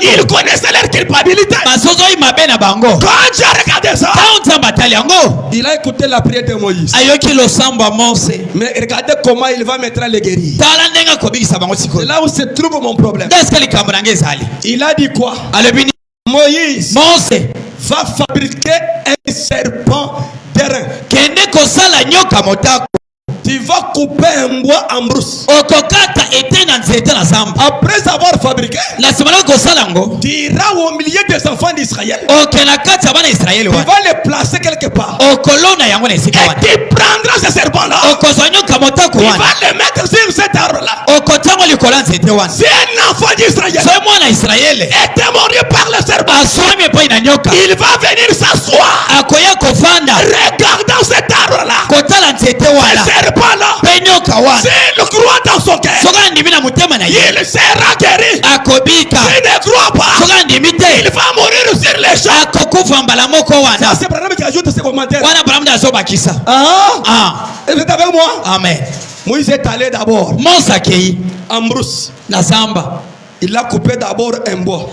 Ils connaissaient leur culpabilité. Quand j'ai regardé ça, il a écouté la prière de Moïse. Mais regardez comment il va maintenant les guérir. C'est là où se trouve mon problème. Il a dit quoi? Moïse va fabriquer un serpent d'airain. Tu vas couper un bois en brousse. Après avoir fabriqué, tu iras au milieu des enfants d'Israël. Tu vas les placer quelque part. Et tu prendras ce serpent-là. Tu vas le mettre sur cet arbre-là. Si un enfant d'Israël est mort par le serpent, il va venir s'asseoir. Regardant cet arbre-là. Là, s'il croit dans son cœur, il sera guéri. S'il ne croit pas, il va mourir sur les champs. Ça, c'est Branham qui ajoute ses commentaires. Vous êtes avec moi? Amen. Moïse est allé d'abord en brousse. Il a coupé d'abord un bois.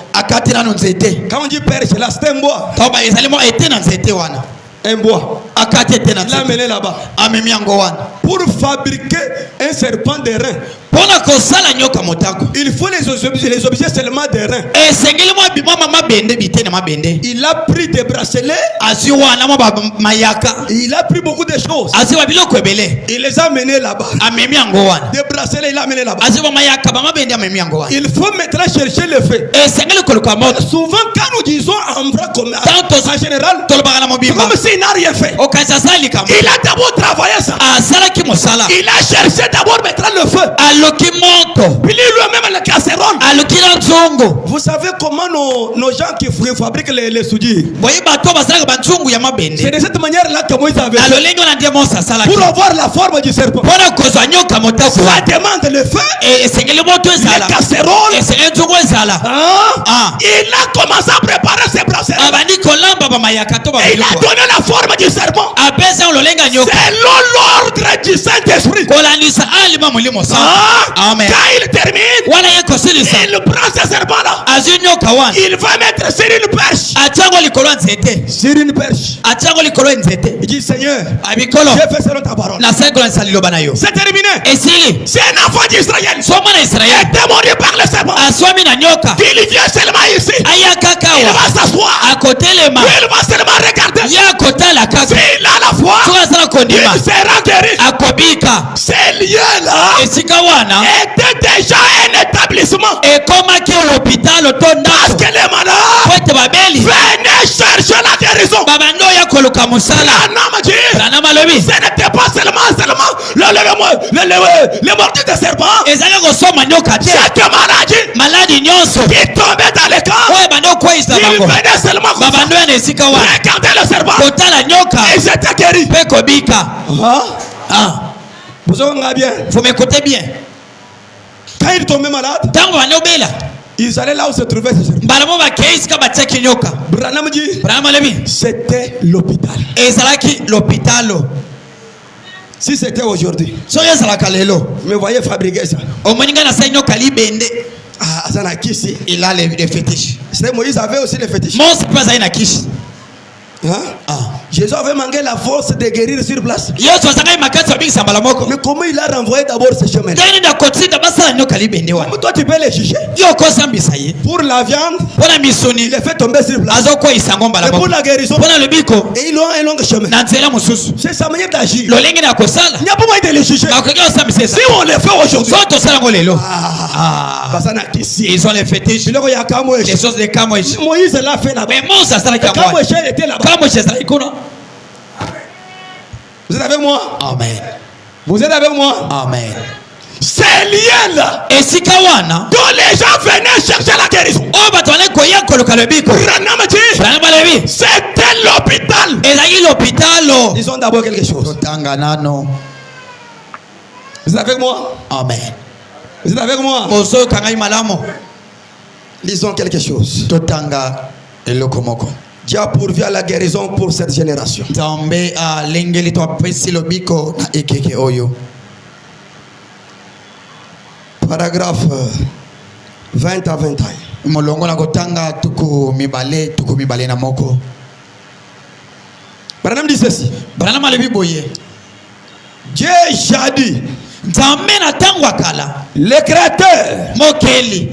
Quand on dit perche, là c'est un bois. Un bois. Il l'a amené là-bas pour fabriquer un serpent d'airain. Il faut les objets seulement d'airain. Il a pris des bracelets. Il a pris beaucoup de choses. Il les a amenés là-bas. Des bracelets, il a amené là-bas. Il faut maintenant chercher le fait. Souvent quand nous disons en vrai comme en général, comme s'il n'a rien fait. Il a d'abord travaillé ça. Il a cherché d'abord maintenant le feu. Puis lui-même la casserole. Vous savez comment nos gens qui fabriquent les soudures, c'est de cette manière-là que Moïse avait fait. Pour avoir la forme du serpent, ça demande le feu, la casserole. Il a commencé à préparer ses bracelets. Et il a donné la forme du serpent selon l'ordre du Saint-Esprit. Amen. Quand il termine, il prend ce serpent-là. Il va mettre sur une perche. Sur une perche. Il dit Seigneur, j'ai fait selon ta parole. C'est terminé. C'est un enfant d'Israël. Il était mort par le serpent. Il vient seulement ici. Il va s'asseoir. Il va seulement regarder. S'il a la foi, il sera guéri. Ces lieux-là était déjà un établissement. Parce que les malades venaient chercher la guérison. Ce n'était pas seulement le mortier de serpent. Chaque maladie qui tombait dans les camps, il venait seulement regarder le serpent et ils étaient guéris. Vous m'écoutez bien. Quand il tombait malade, ils allaient là où se trouvait ce serpent. Branham dit c'était l'hôpital. Si c'était aujourd'hui, mais voyez fabriquer ça. Il a les fétiches. Moïse avait aussi les fétiches. Jésus avait manqué la force de guérir sur place. Mais comment il a renvoyé d'abord ce chemin? Toi tu peux les juger. Pour la viande, il est fait tomber sur place. Mais pour la guérison, et ils ont un long chemin. C'est sa manière d'agir. Il n'y a pas moyen de les juger. Si on les fait aujourd'hui, ils ont les fétiches. Les choses de Kamoïch. Moïse l'a fait là-bas. Kamoïch était là-bas. Vous êtes avec moi? Amen. Vous êtes avec moi? Amen. Ces liens-là dont les gens venaient chercher la guérison, c'était l'hôpital. Disons d'abord quelque chose. Vous êtes avec moi? Amen. Vous êtes avec moi? Disons quelque chose. Dieu a pourvu à la guérison pour cette génération. Paragraphe 20 à 21. molongo na kotanga tuku mibale na moko. Branham dit ceci. Branham alebi boye. Dieu jadis, Nzambe na tango akala, le créateur, mokeli,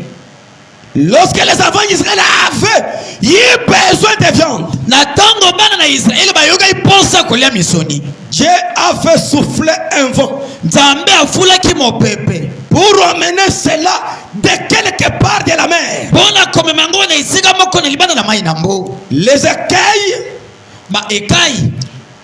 lorsque les enfants d'Israël avaient eu besoin de viande, na tango bana na Israël bayoka iponsa kolia misoni, Dieu a fait souffler un vent. Nzambe afulaki mopepe pour emmener cela de quelque part de la mer. Bona komemango na isika moko na libanda na mai na mbo. Les écailles ba ekai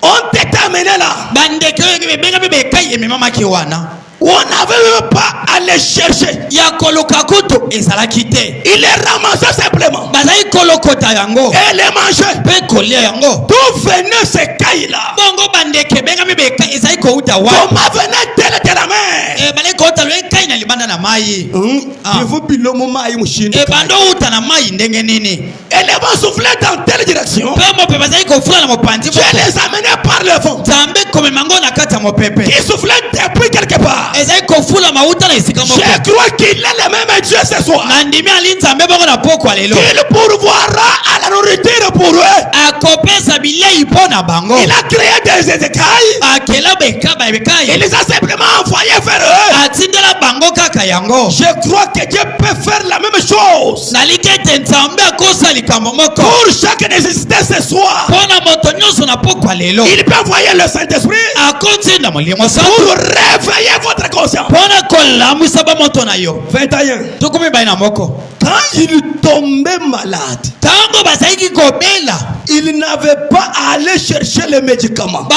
ont été amenés là. Bandeke benga bebe ekai ememamaki wana. On n'avait pas à les chercher. Ya kolokakuto ezalaki te. Il les ramassait simplement. Bazai kolokota yango. Et les mangeait. Pe kolia yango. D'où venaient ces cailles là? Bongo bandeke benga bebe ekai ezai ko uta wa. Comment venait-elle de la mer? Bale ko uta lo ekai na libanda na mai. Je vous bilomo mai mushini. Bando uta na mai ndenge nini. Et les vents soufflaient dans telle direction. Pe mo pe bazai ko fula na mopandi. Je les amenais par le vent. Zambe komemango na kata mopepe. Qui soufflait depuis quelque part. Je crois qu'il est le même Dieu ce soir. Il pourvoira à la nourriture pour eux. Il a créé des écailles. Il les a simplement envoyés vers eux. Je crois que Dieu peut faire la même chose pour chaque nécessité ce soir. Il peut envoyer le Saint-Esprit pour réveiller votre conscience. 21. Quand il tombait malade, il n'avait pas à aller chercher les médicaments.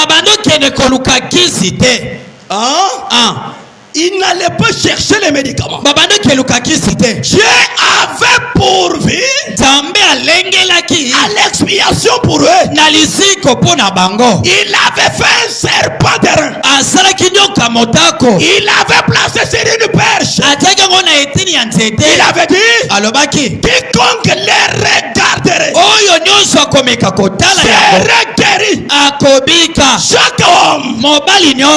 Il n'allait pas chercher les médicaments. Dieu avait pourvu à l'expiation pour eux. Il avait fait un serpent d'airain. Il avait placé sur une perche. Il avait dit, quiconque les regarderait serait guéri. Chaque homme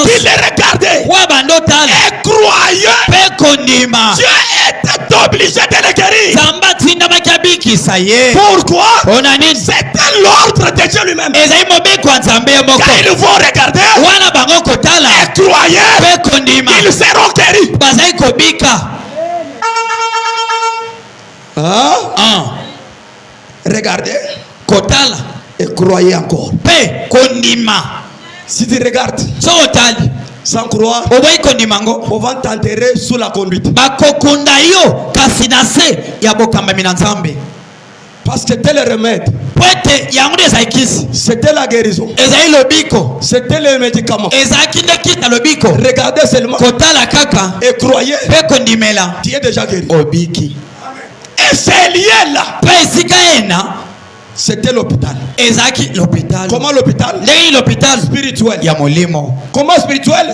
qui les regardait et croyait, Dieu était obligé de les guérir. Pourquoi? C'était l'ordre de Dieu lui-même. Quand ils vont regarder et croyer, ils seront guéris. Regardez et croyez encore. Si tu regardes sans croire, on va t'enterrer sous la conduite. Parce que c'était le remède. C'était la guérison. C'était le médicament. Regardez seulement et croyez, tu es déjà guéri. Et c'est lié là. C'était l'hôpital. Comment l'hôpital? Spirituel. Comment spirituel?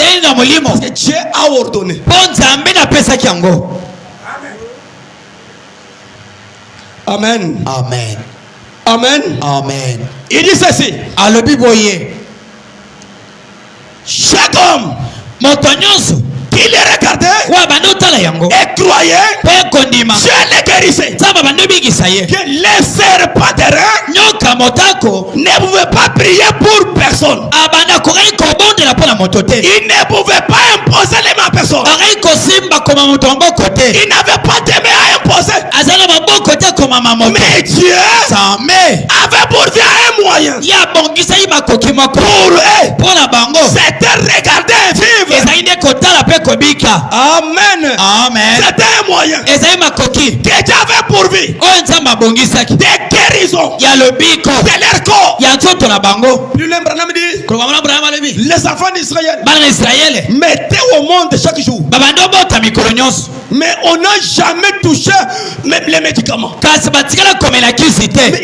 Parce que Dieu a ordonné. Amen. Amen. Amen. Amen. Il dit ceci. Chaque homme qui les regardait et croyait, Dieu les guérissait. Que les serpents d'airain ne pouvaient pas prier pour personne. Ils ne pouvaient pas imposer les mains à personne. Ils n'avaient pas de main à imposer. Mais Dieu avait pourvu un moyen pour eux. C'était regarder et vivre. Amen. Amen. C'était un moyen que Dieu avait pourvu des guérisons de leur corps. Plus loin, Branham dit, les enfants d'Israël mettaient au monde chaque jour. Mais on n'a jamais touché les médicaments. Mais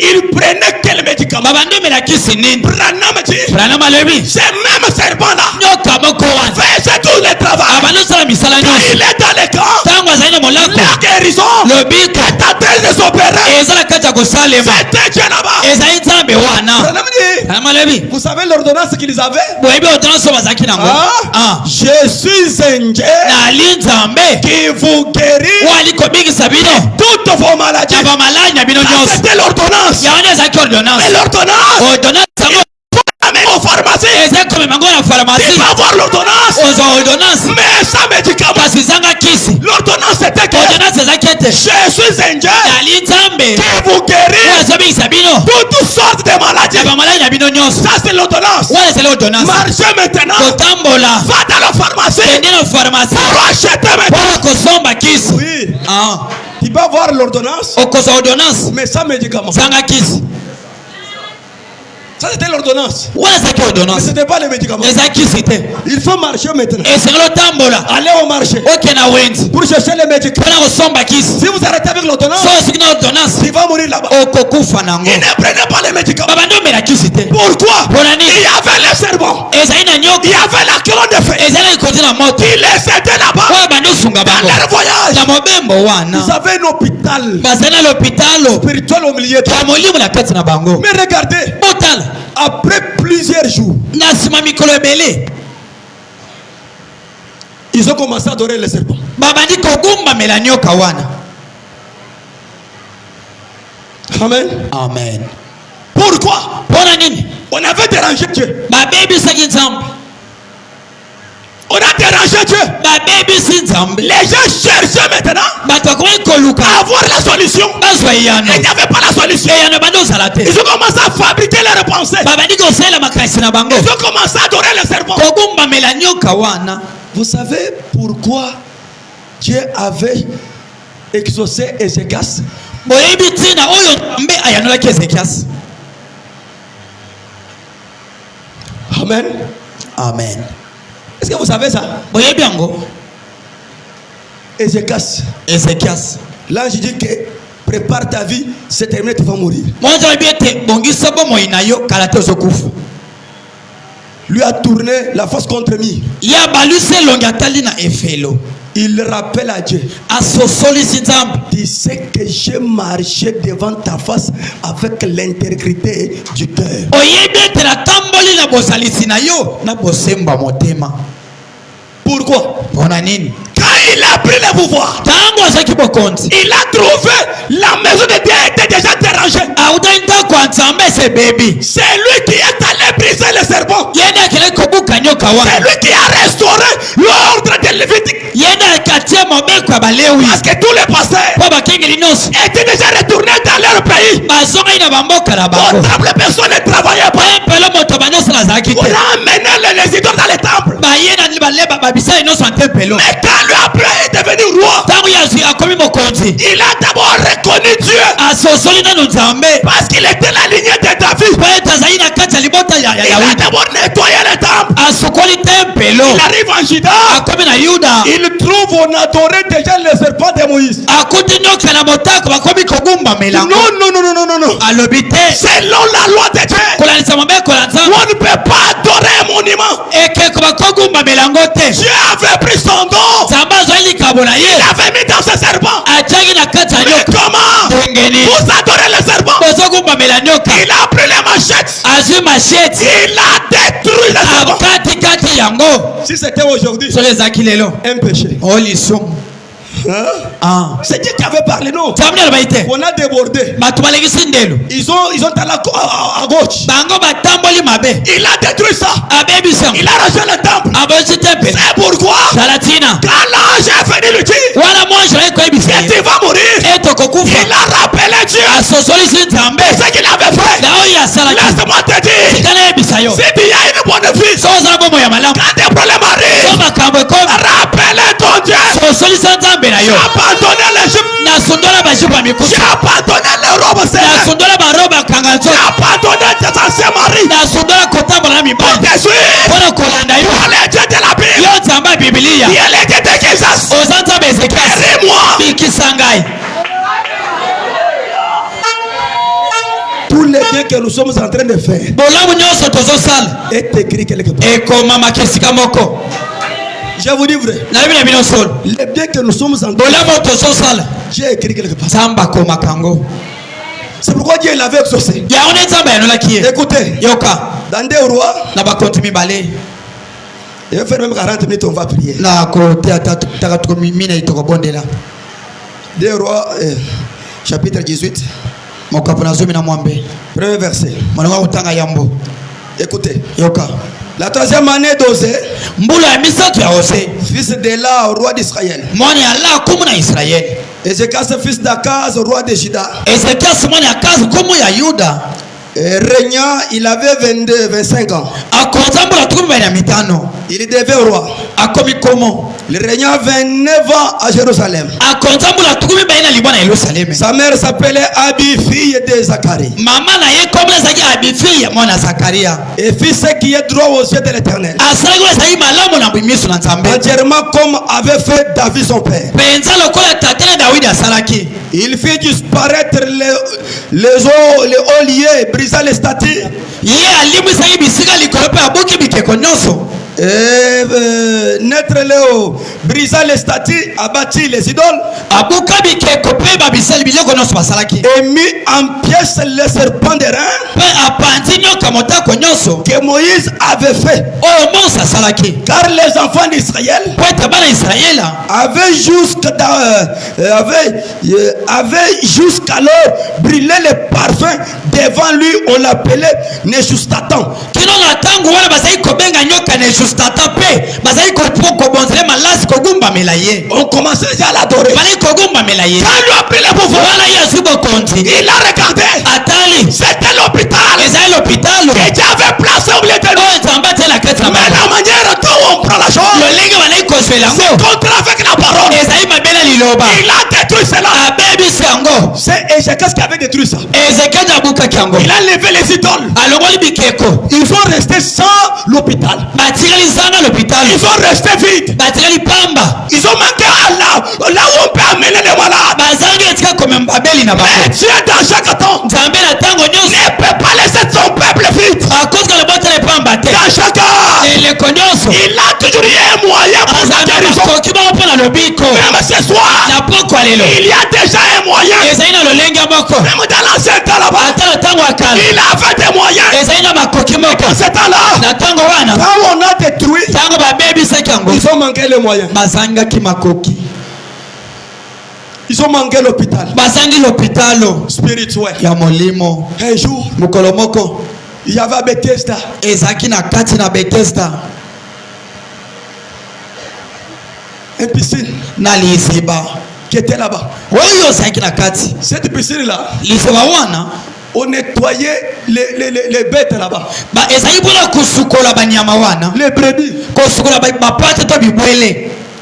ils prenaient quel médicament? Branham dit, ces mêmes serpents-là faisaient tout le travail. Quand il est dans les camps, la guérison est en train de s'opérer. C'était Dieu là-bas. Branham dit, Vous savez l'ordonnance qu'ils avaient? Je suis un Dieu qui vous guérit toutes vos maladies. C'était l'ordonnance. Mais l'ordonnance, au pharmacie, tu vas voir l'ordonnance, mais sans médicament. L'ordonnance c'était que je suis un Dieu qui vous guérit toutes sortes de maladies. Ça c'est l'ordonnance. Marchez maintenant, va dans la pharmacie pour acheter maintenant. Oui. Tu vas voir l'ordonnance, mais sans médicament. Ça c'était l'ordonnance. Mais c'était pas les médicaments. Il faut marcher maintenant. Allez au marché pour chercher les médicaments. Si vous arrêtez avec l'ordonnance, il va mourir là-bas. Et ne prenez pas les médicaments. Pourquoi? Il y avait les serpents. Il y avait la colonne de feu. Il les aidait là-bas dans leur voyage. Vous avez un hôpital spirituel au milieu. Mais regardez, après plusieurs jours, ils ont commencé à adorer les serpents. Amen. Amen. Pourquoi? On avait dérangé Dieu. On a dérangé Dieu. Les gens cherchaient maintenant à avoir la solution. Il n'y avait pas la solution. Ils ont commencé à fabriquer leurs pensées. Ils ont commencé à adorer les serpents. Vous savez pourquoi Dieu avait exaucé Ézéchias? Amen. Amen. Est-ce que vous savez ça? Ézéchias. L'ange dit que prépare ta vie, c'est terminé, tu vas mourir. Lui a tourné la face contre lui. Il rappelle à Dieu. Tu sais que j'ai marché devant ta face avec l'intégrité du cœur. Pourquoi? Quand il a pris le pouvoir, il a trouvé la maison de Dieu était déjà dérangée. C'est lui qui est allé briser le serpent. C'est lui qui a restauré l'ordre de Lévitique. Parce que tous les pasteurs étaient déjà retournés dans leur pays. D'autres personnes ne travaillaient pas. On a amené les idoles dans les temples. Mais quand lui après est devenu roi, il a d'abord reconnu Dieu. Parce qu'il était la lignée de David. Il a d'abord nettoyé le temple. Il arrive en Juda. Il trouve on adorait déjà les serpents de Moïse. Non. Selon la loi de Dieu, on ne peut pas adorer un monument. Dieu avait pris son don. Il avait mis dans ce serpent. Mais comment vous adorez le serpent? Il a pris les machettes. Il a détruit le serpent. Si c'était aujourd'hui un péché, c'est Dieu qui avait parlé, non? On a débordé. Ils ont allé à gauche. Il a détruit ça. Il a rangé le temple. C'est pourquoi quand l'ange est venu lui dire que tu vas mourir, il a rappelé Dieu. C'est ce qu'il avait fait. Laisse-moi te dire, si tu as une bonne vie, quand des problèmes arrivent, rappelle ton Dieu. J'ai abandonné l'Égypte. J'ai abandonné les robes célestes. J'ai abandonné tes anciens maris. Pour te suivre. Pour les dieux de la Bible. Il y a les dieux de Kansas. Guéris-moi. Tous les biens que nous sommes en train de faire est écrit quelque part. Je vous dis vrai. Les biens que nous sommes en train de faire, j'ai écrit quelque part. C'est pourquoi Dieu l'avait exaucé. Écoutez, dans 2 Rois, il va faire même 40 minutes, on va prier. 2 Rois, chapitre 18, premier verset. Écoutez, la 3e année d'Osée, fils d'Éla, roi d'Israël, Ézéchias, fils d'Akaz, roi de Juda, régnant, il avait 25 ans. Il devait au roi. Il régnait 29 ans à Jérusalem. Sa mère s'appelait Abi, fille de Zacharie. Et fils qui est droit aux yeux de l'Éternel. Entièrement comme avait fait David son père. Il fit disparaître les hauts lieux, brisa les statues. Naître Léo, brisa les statues, abattit les idoles, et mis en pièces les serpents de rein que Moïse avait fait. Car les enfants d'Israël avaient jusqu'alors brûlé les parfums devant lui. On l'appelait Néchustatan. On commençait déjà à l'adorer. Quand lui a pris le pouvoir, il a regardé. C'était l'hôpital que Dieu avait placé au milieu de nous. Mais la manière dont on prend la chose, c'est contre avec la parole. Il a détruit cela. C'est Ézéchias qui avait détruit ça. Il a levé les idoles. Ils sont restés sans l'hôpital. Ils sont restés vides. Ils ont manqué à là où on peut amener les malades. Mais Dieu dans chaque temps ne peut pas laisser son peuple vide. Dans chaque heure, il a toujours eu un moyen pour sa guérison. Même ce soir, il y a déjà un moyen. Même dans l'ancien temps là-bas, il avait des moyens. Dans ce temps-là, quand on a détruit, ils ont manqué les moyens. Ils ont manqué l'hôpital spirituel. Un jour, il y avait à Bethesda. Une piscine qui était là-bas. Cette piscine-là, on nettoyait les bêtes là-bas. Les brebis.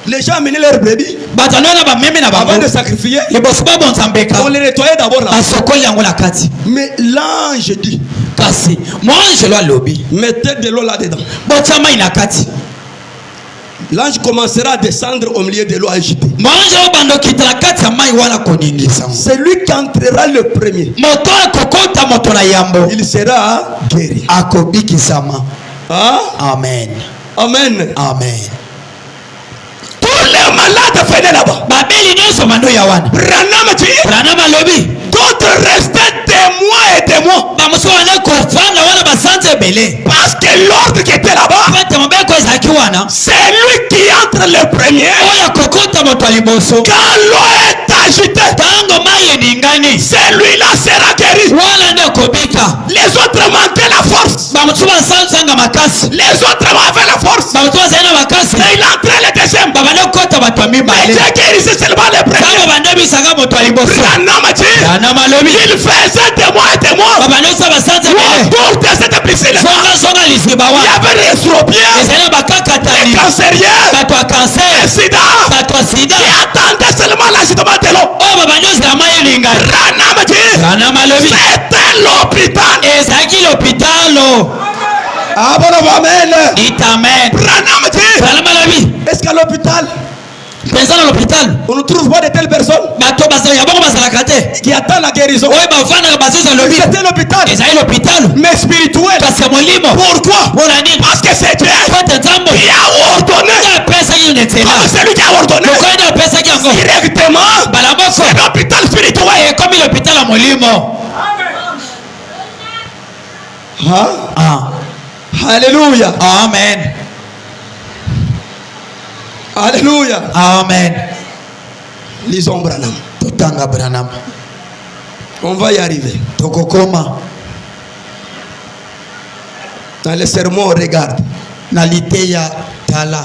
Les gens amenaient leurs brebis. Avant de sacrifier, on les nettoyait d'abord là. Mais l'ange dit, mettez de l'eau là-dedans. L'ange commencera à descendre au milieu de l'eau agitée. C'est lui qui entrera le premier. Il sera guéri. Amen. Amen. Amen. Tous les malades venaient là-bas. D'autres restaient des mois et des mois. Parce que l'ordre qui était là-bas, c'est lui qui entre le premier. Quand l'eau est agitée, celui-là sera guéri. Les autres manquaient la force. Les autres avaient la force. Mais il entrait le deuxième. Mais Dieu guérissait seulement le premier. Il faisait des mois et des mois. Autour de cette piscine, il y avait les estropiens, les cancériens, les sida, qui attendaient seulement l'agitement de l'eau. C'était l'hôpital. Est-ce qu'à l'hôpital, on ne trouve pas de telles personnes qui attendent la guérison? C'était l'hôpital, mais spirituel. Pourquoi? Parce que c'est Dieu qui a ordonné. Comme celui qui a ordonné directement, c'est l'hôpital spirituel. Alléluia. Amen. Alléluia. Amen. Lisons Branham. Totanga Branham. On va y arriver. Tokokoma. Dans le sermon, regarde. Naliteya tala.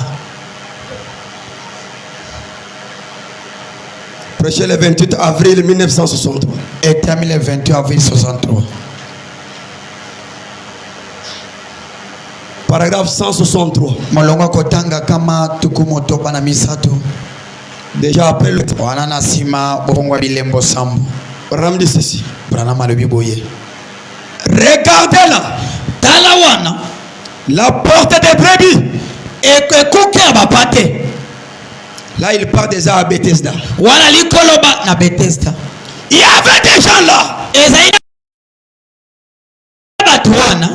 Prêché le 28 avril 1963. Et terminé le 28 avril 63. Paragraphe 163. Molongo kotanga kama tukumoto bana misato. Déjà après le wana nasima bongwa bilembo sambo. Branham dit ceci. Branham alobi boye. Regardez-la. Tala wana. La porte des brebis. Et que kuke abapate. Là, il part déjà à Bethesda. Wana likoloba na Bethesda. Il y avait des gens là. Ezaïna batwana.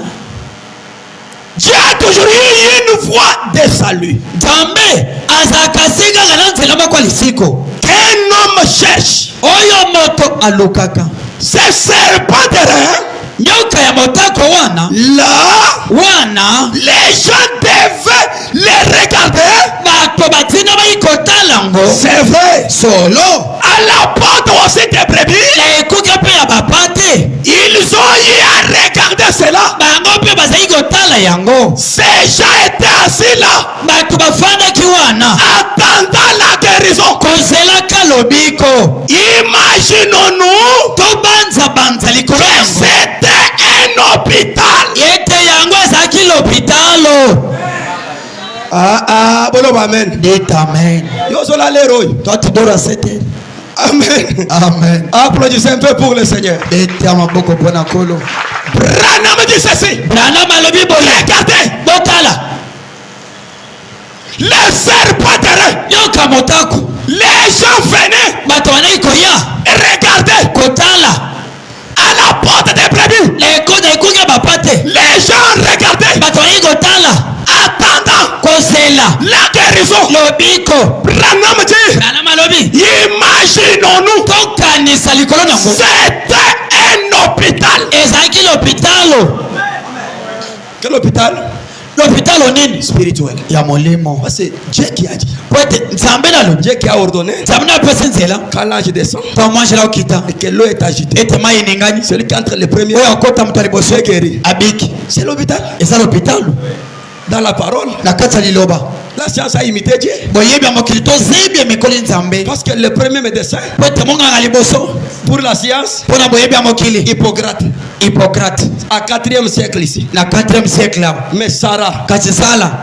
Dieu a toujours eu une voie de salut. Jambe azakasinga gananzela makwa lisiko. Qu'un homme cherche. Oyo moto alukaka. Ces serpents terrain. Nyoka ya motako wana. Là. Wana. Les gens devaient les regarder. Bato batina baikotalango. C'est vrai. Solo. À la porte aussi des brebis. Ekuka pe ya bapate. Ils ont eu à regarder cela. Bango pe bazai kotala yango. Ces gens étaient assis là. Bato bafandaki wana. Attendant la guérison. Kozelaka lobiko. Imaginons-nous. Tobanza banza likolo yango. C'était un hôpital. Yete yango ezaki l'hôpitalo. Bolo amen. Dit amen. Yo zola l'héroïne. Toi tu dors à 7 heures. Amen. Amen. Applaudissez un peu pour le Seigneur. Dit amaboko bona kolo. Branham dit ceci. Branham alobi boye. Regardez. Botala. Les serpents terrain. Nyoka motako. Les gens venaient. Bato wanai koya. Regardez. Kotala. À la porte des brebis. Les gens regardaient. Attendant la guérison. Branham dit. Imaginons-nous. C'était un hôpital. Quel hôpital? L'hôpital onini spirituel. Ya molimo. C'est Dieu qui a dit. Dieu qui a ordonné. Quand l'ange descend. Et que l'eau est agitée. Celui qui entre le premier. C'est guéri. C'est l'hôpital. Et c'est l'hôpital. Dans la parole. La science a imité Dieu. Parce que le premier médecin. Pour la science. Hippocrate. À 4e siècle ici. Mais Sarah.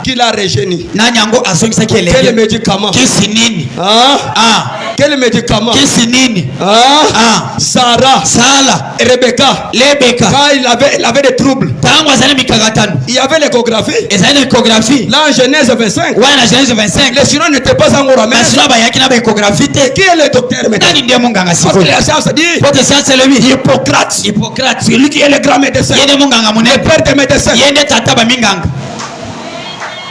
Qui l'a régénie. Quel médicament? Quel médicament? Sarah. Rebecca. Quand il avait des troubles. Il y avait l'échographie. Là en Genèse 25. Les sirènes n'étaient pas encore à mettre. Qui est le docteur maintenant? Parce que la science dit Hippocrate. Celui qui est le grand médecin. Le père des médecins.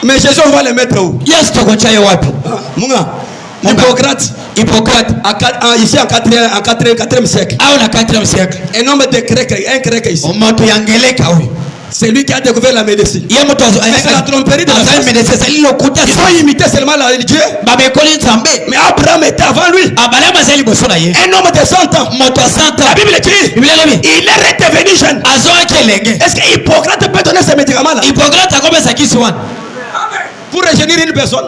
Mais Jésus va le mettre où? Hippocrate. Ici en 4e siècle. Un homme de grec, un grec ici. C'est lui qui a découvert la médecine. C'est la tromperie de la science. Il faut imiter seulement Dieu. Mais Abraham était avant lui. Un homme de 100 ans. La Bible dit il est redevenu jeune. Est-ce que Hippocrate peut donner ces médicaments-là? Pour régénérer une personne.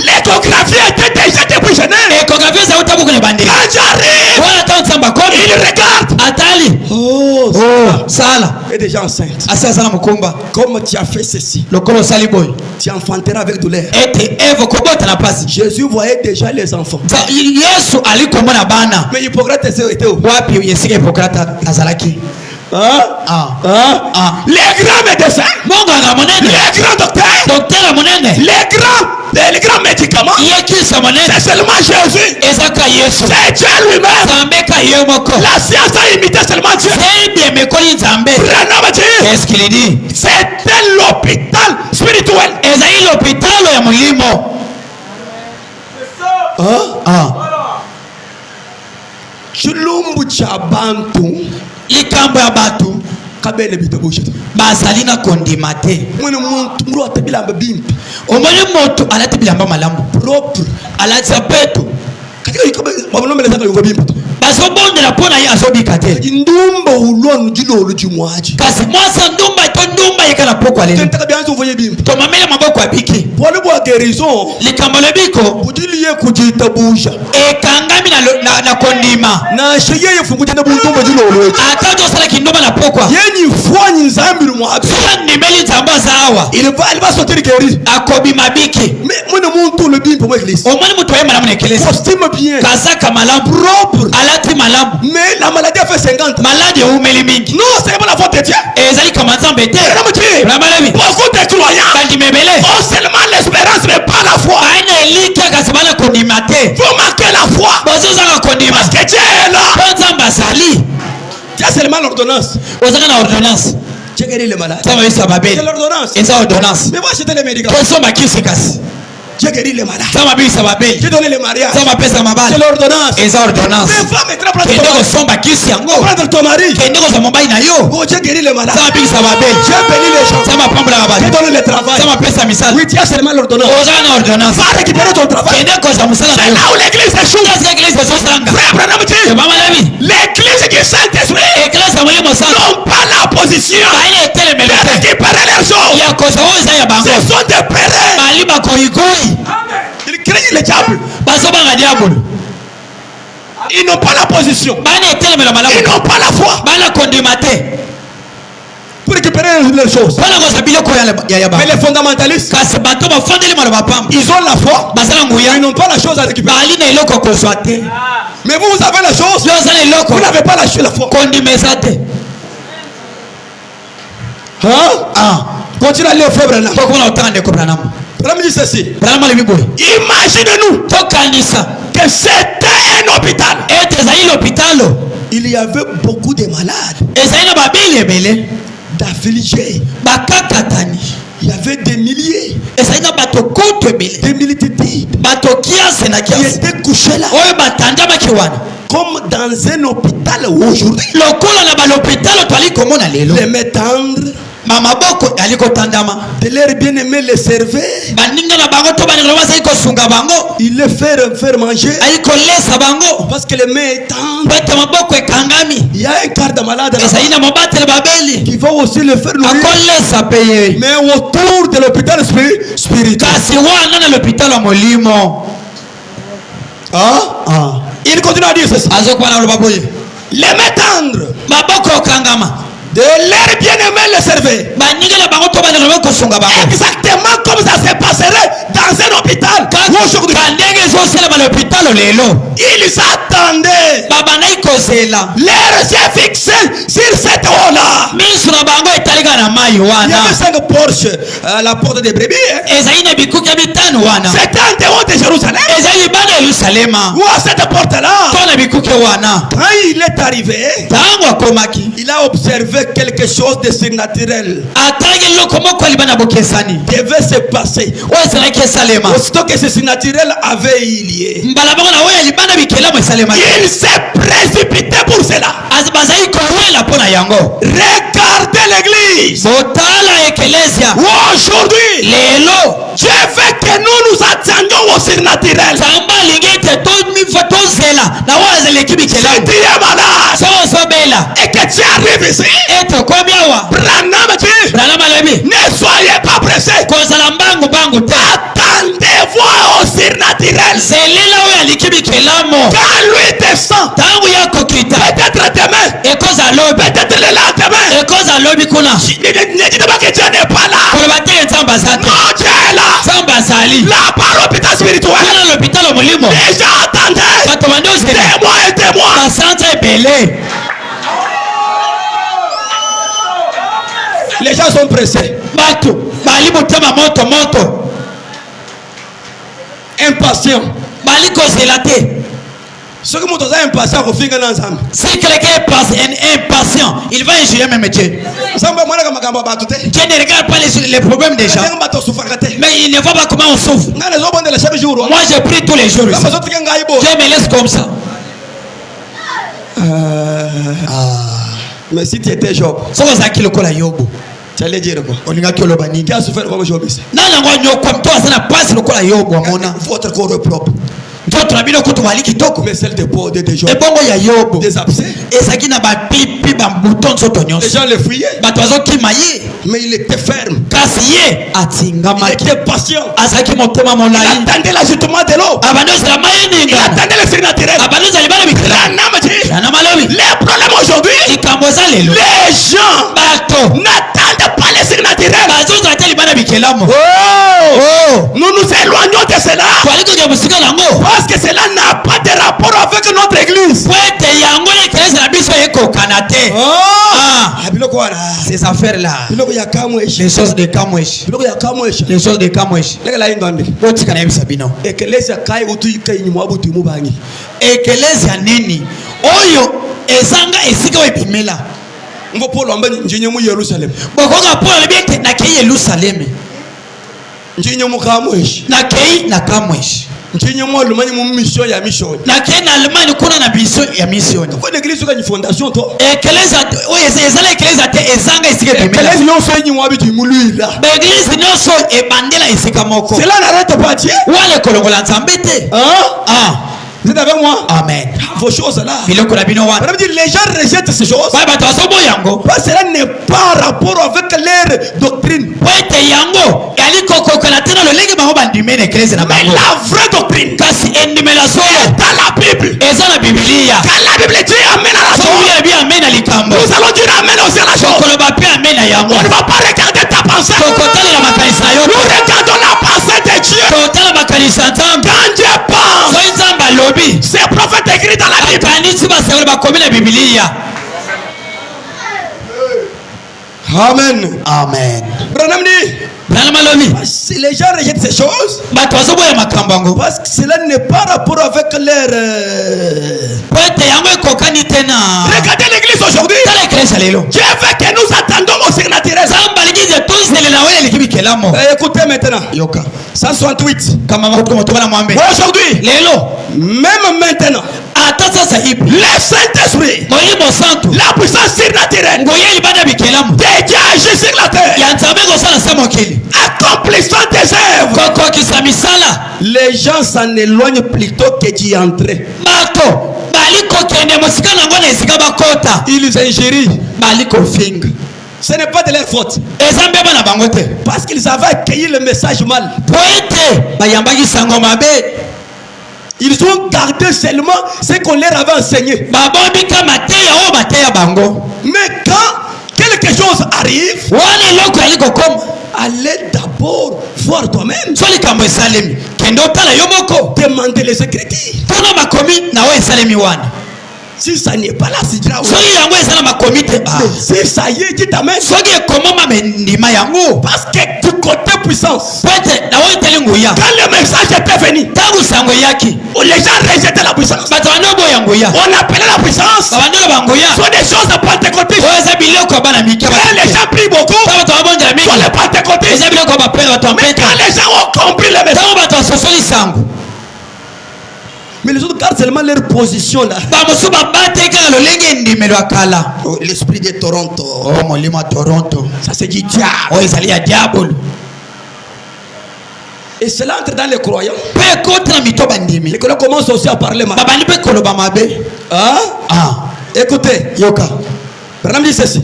L'échographie était déjà depuis Genèse. Quand j'arrive, il regarde. Oh, Sala. Et déjà enceinte. Comme tu as fait ceci, tu enfanteras avec douleur. Jésus voyait déjà les enfants. Mais Hippocrate était où? Les grands médecins, les grands docteurs, les grands médicaments, c'est seulement Jésus. C'est Dieu lui-même. La science a imité seulement Dieu. Qu'est-ce qu'il dit? C'était l'hôpital spirituel. chilumbu cha bantu likambo ya batu kabene bitabushita basalina kondimate mwene muntu mru atabilamba bimpi omone moto alati bilamba malamu propre alati sapeto katika ikobe babonomele zaka yuva bimpi bazobondela mpona ye azobika te ndumba ulonu jilolu jimwaji kasi mwasa ndumba to ndumba yekala pokwa lelo tentaka byanzo uvoye bimpi tomamele maboko abiki pole bwa guérison likambo lebiko bujiliye kujitabusha ekangami na kondima na sheye yefunguja na buntumba jilolu eti atajo sala kindoma na pokwa yenyi fwanyi nzambiru mwabi sala nimeli nzamba zawa il va sortir guéri akobi mabiki mwene muntu le bimpi mwa église omone mutu waye malamu na ekelesi costume bien kazaka malamu propre alati malamu mais la maladie a fait 50 malade eumeli mingi non c'est pas la faute de Dieu ezali kama nzambe te ramalebi beaucoup de croyants bandimebele ont seulement l'espérance mais pas la foi aina elika kasi bana kondima te vous manquez la foi bozozanga kondima parce que Dieu est là po nzambe azali tu as seulement l'ordonnance ozanga na ordonnance Dieu guérit les malades nzambe bisa babeli c'est l'ordonnance eza ordonnance mais va acheter les médicaments tosomba kisi kasi Dieu guérit les malades nzambe abisa babeli Dieu donne les mariages nzambe apesa mabali c'est l'ordonnance eza ordonnance mais va maintenant prendre kende ton mari kosomba kisi yango prendre ton mari kende kozwa mobali na yo oh Dieu guérit les malades nzambe abikisa babeli Dieu bénit les gens nzambe apambolaka Dieu bato donne le travail nzambe apesa misala oui tu as seulement l'ordonnance ozanga na ordonnance va récupérer ton travail kende kozwa mosala na c'est yo là où l'église échoue kasi eglise ezosanga frère Branham dit ebamalabi l'église du Saint-Esprit eglise ya molimo santo n'ont pas la position baina etelemele de te récupérer les choses ya kozwa oyo eza ya bango ce sont des périls bali bakoyikoyi ils craignent le diable bazobanga diabolo ils n'ont pas la position baina etelemela malamu ils n'ont pas la foi bana kondima te pour récupérer les choses mpona kozwa biloko ya mais bango les fondamentalistes kasi bato bafandeli maloba pamba ils ont la foi bazala ils nguya n'ont pas la chose à récupérer bali na eloko kozwa te mais vous avez la chose yo oza na eloko vous n'avez pas la foi kondima eza te continue à lire frère Branham tokomona otanga ndeko branamu Branham dit ceci branamu alebi boye imaginez-nous tokanisa que c'était un hôpital ete ezali lopitalo il y avait beaucoup de malades ezali na babeli ebele d'affligés bakakatani il y avait des milliers ezali na bato kutu ebele des multitudes bato kiase na qui kiase étaient couchés là oyo batandamaki wana comme dans un hôpital aujourd'hui lokola na balopitalo twali komona lelo les mains tendres mamaboko ali kotandama de leur bien-aimé les servaient baninga na bango to baningelo bazali kosunga bango il les faire manger ali kolesa bango parce que les mains tendres bete maboko ekangami il y a un quart de malade ezali na mobatele babeli qui va aussi le faire nourrir akolesa pe ye mais autour de l'hôpital spirituel kasi wana na lopitalo ya molimo il continue à dire ceci azokuwa na loba boye les mains tendres maboko okangama de leur bien-aimé les servaient baninga na bango to baningelo kosunga bango exactement comme ça se passerait dans un hôpital aujourd'hui kandenge ezosalema lopitalo lelo ils attendaient babandaki kozela leurs yeux fixés sur cette eau-là miso na bango etalika na mai il y wana avait 5 Porsche à la porte des brebis ezali na bikuki ya bitano wana c'était en dehors de Jérusalem ezali libanda ya yerusalema ou à cette porte-là to na bikuki wana quand il est arrivé ntango akomaki il a observé quelque chose de surnaturel atalaki eloko moko ya libanda ya bokesani devait se passer oyo ezalaki esalema aussitôt que ce surnaturel avait eu lieu mbala bango na oyo ya libanda ya bikelamu esalemaki il s'est précipité pour cela bazali kowela mpo na yango regardez l'église botala ekelesia aujourd'hui lelo Dieu veut que nous attendions au surnaturel nzambe alingi ete tozela na oyo azaleki si bikelamu tu es malade so ozobela et que tu arrives ici ete okomi awa Branham dit branam alebi ne soyez pas pressés kozala mbangu te attendez-vous au surnaturel zelela oyo aliki bikelamu quand lui descend ntango ya kokita peut-être demain ekoza lobi peut-être le lendemain ekoza lobi kuna ne dites pas que Dieu n'est pas là koloba te nzambe aza te non Dieu est là nzambe azali là par l'hôpital spirituel kana lopitalo molimo déjà attendez bato bandi ozela témoin et témoin basanza ebele les gens sont pressés bato bali motema moto impatients bali kozela te ce que moto aza impatient kofinga na nzambe si quelqu'un est impatient il va injurer même Dieu nzambe amonaka makambo ya bato te Dieu ne regarde pas les problèmes des gens ndenge bato osufraka te mais il ne voit pas comment on souffre. ngai nazobondela chaque jour Moi je prie tous les jours ici. nzambe azotika ngai bo Dieu me laisse comme ça. Mais si tu étais Job, tu allais dire quoi? Qui a souffert comme Job? Votre corps propre. Mais celle de Paul, de Job, des abcès. Les gens le fuyaient. Mais il était ferme. Il était patient. Il attendait l'ajoutement de l'eau. Il attendait le surnaturel. Les problèmes aujourd'hui, les gens n'attendent pas le surnaturel. Nous nous éloignons de cela parce que cela n'a pas de rapport avec notre église. Ces affaires-là, les choses de Kamwesh, les choses de Kamwesh. Ekelezia nini oyo ezanga esika webimela ngo Paul ambani njinye mu Yerusalem bokonga Paul lebete na ke Yerusalem njinye mu Kamwesh na Kamwesh njinye mu Allemagne mu mission ya mission na ke na Allemagne kuna na mission ya mission ko l'église ko ni fondation to ekelezia oyo ezala ekelezia te ezanga esika webimela ekelezia no so nyi wabi timuluila eglise no so ebandela esika moko cela n'arrête pas Dieu wale kolongola nzambe te Vous êtes avec moi? Amen. Vos choses là. Les gens rejettent ces choses. Parce que cela n'est pas en rapport avec leur doctrine. Mais la vraie doctrine est dans la Bible. Quand la Bible dit Amen à la chose, nous allons dire Amen aussi à la chose. On ne va pas regarder ta pensée. Nous regardons la pensée de Dieu. Quand Dieu pense, c'est prophète écrit dans la Bible. Amen. Amen. Si les gens rejettent ces choses, parce que cela n'est pas rapport avec leur... Regardez l'église aujourd'hui. Dieu veut que nous attendons au surnaturel. Écoutez maintenant. 168. Aujourd'hui, même maintenant, le Saint-Esprit, la puissance surnaturelle de Dieu agit sur la terre, accomplissant des œuvres. Les gens s'en éloignent plutôt que d'y entrer. Ils ingérient. Ce n'est pas de leur faute. Parce qu'ils avaient accueilli le message mal. Ils ont gardé seulement ce qu'on leur avait enseigné. Mais quand quelque chose arrive, allez d'abord voir toi-même. Demandez les Écritures. Si ça n'est pas là, c'est grave. Si ça y est, dis Amen. Parce que du côté puissance, quand le message était venu, les gens rejetaient la puissance. On appelait la puissance. Ce sont des choses de pentecôtistes. Les gens prient beaucoup. Ce sont les pentecôtistes. Mais quand les gens ont compris le message, mais les autres gardent seulement leur position là. Oh, l'esprit de Toronto. Ça c'est du diable. Et cela entre dans les croyants. Les croyants commencent aussi à parler mal. Écoutez. Branham dit ceci.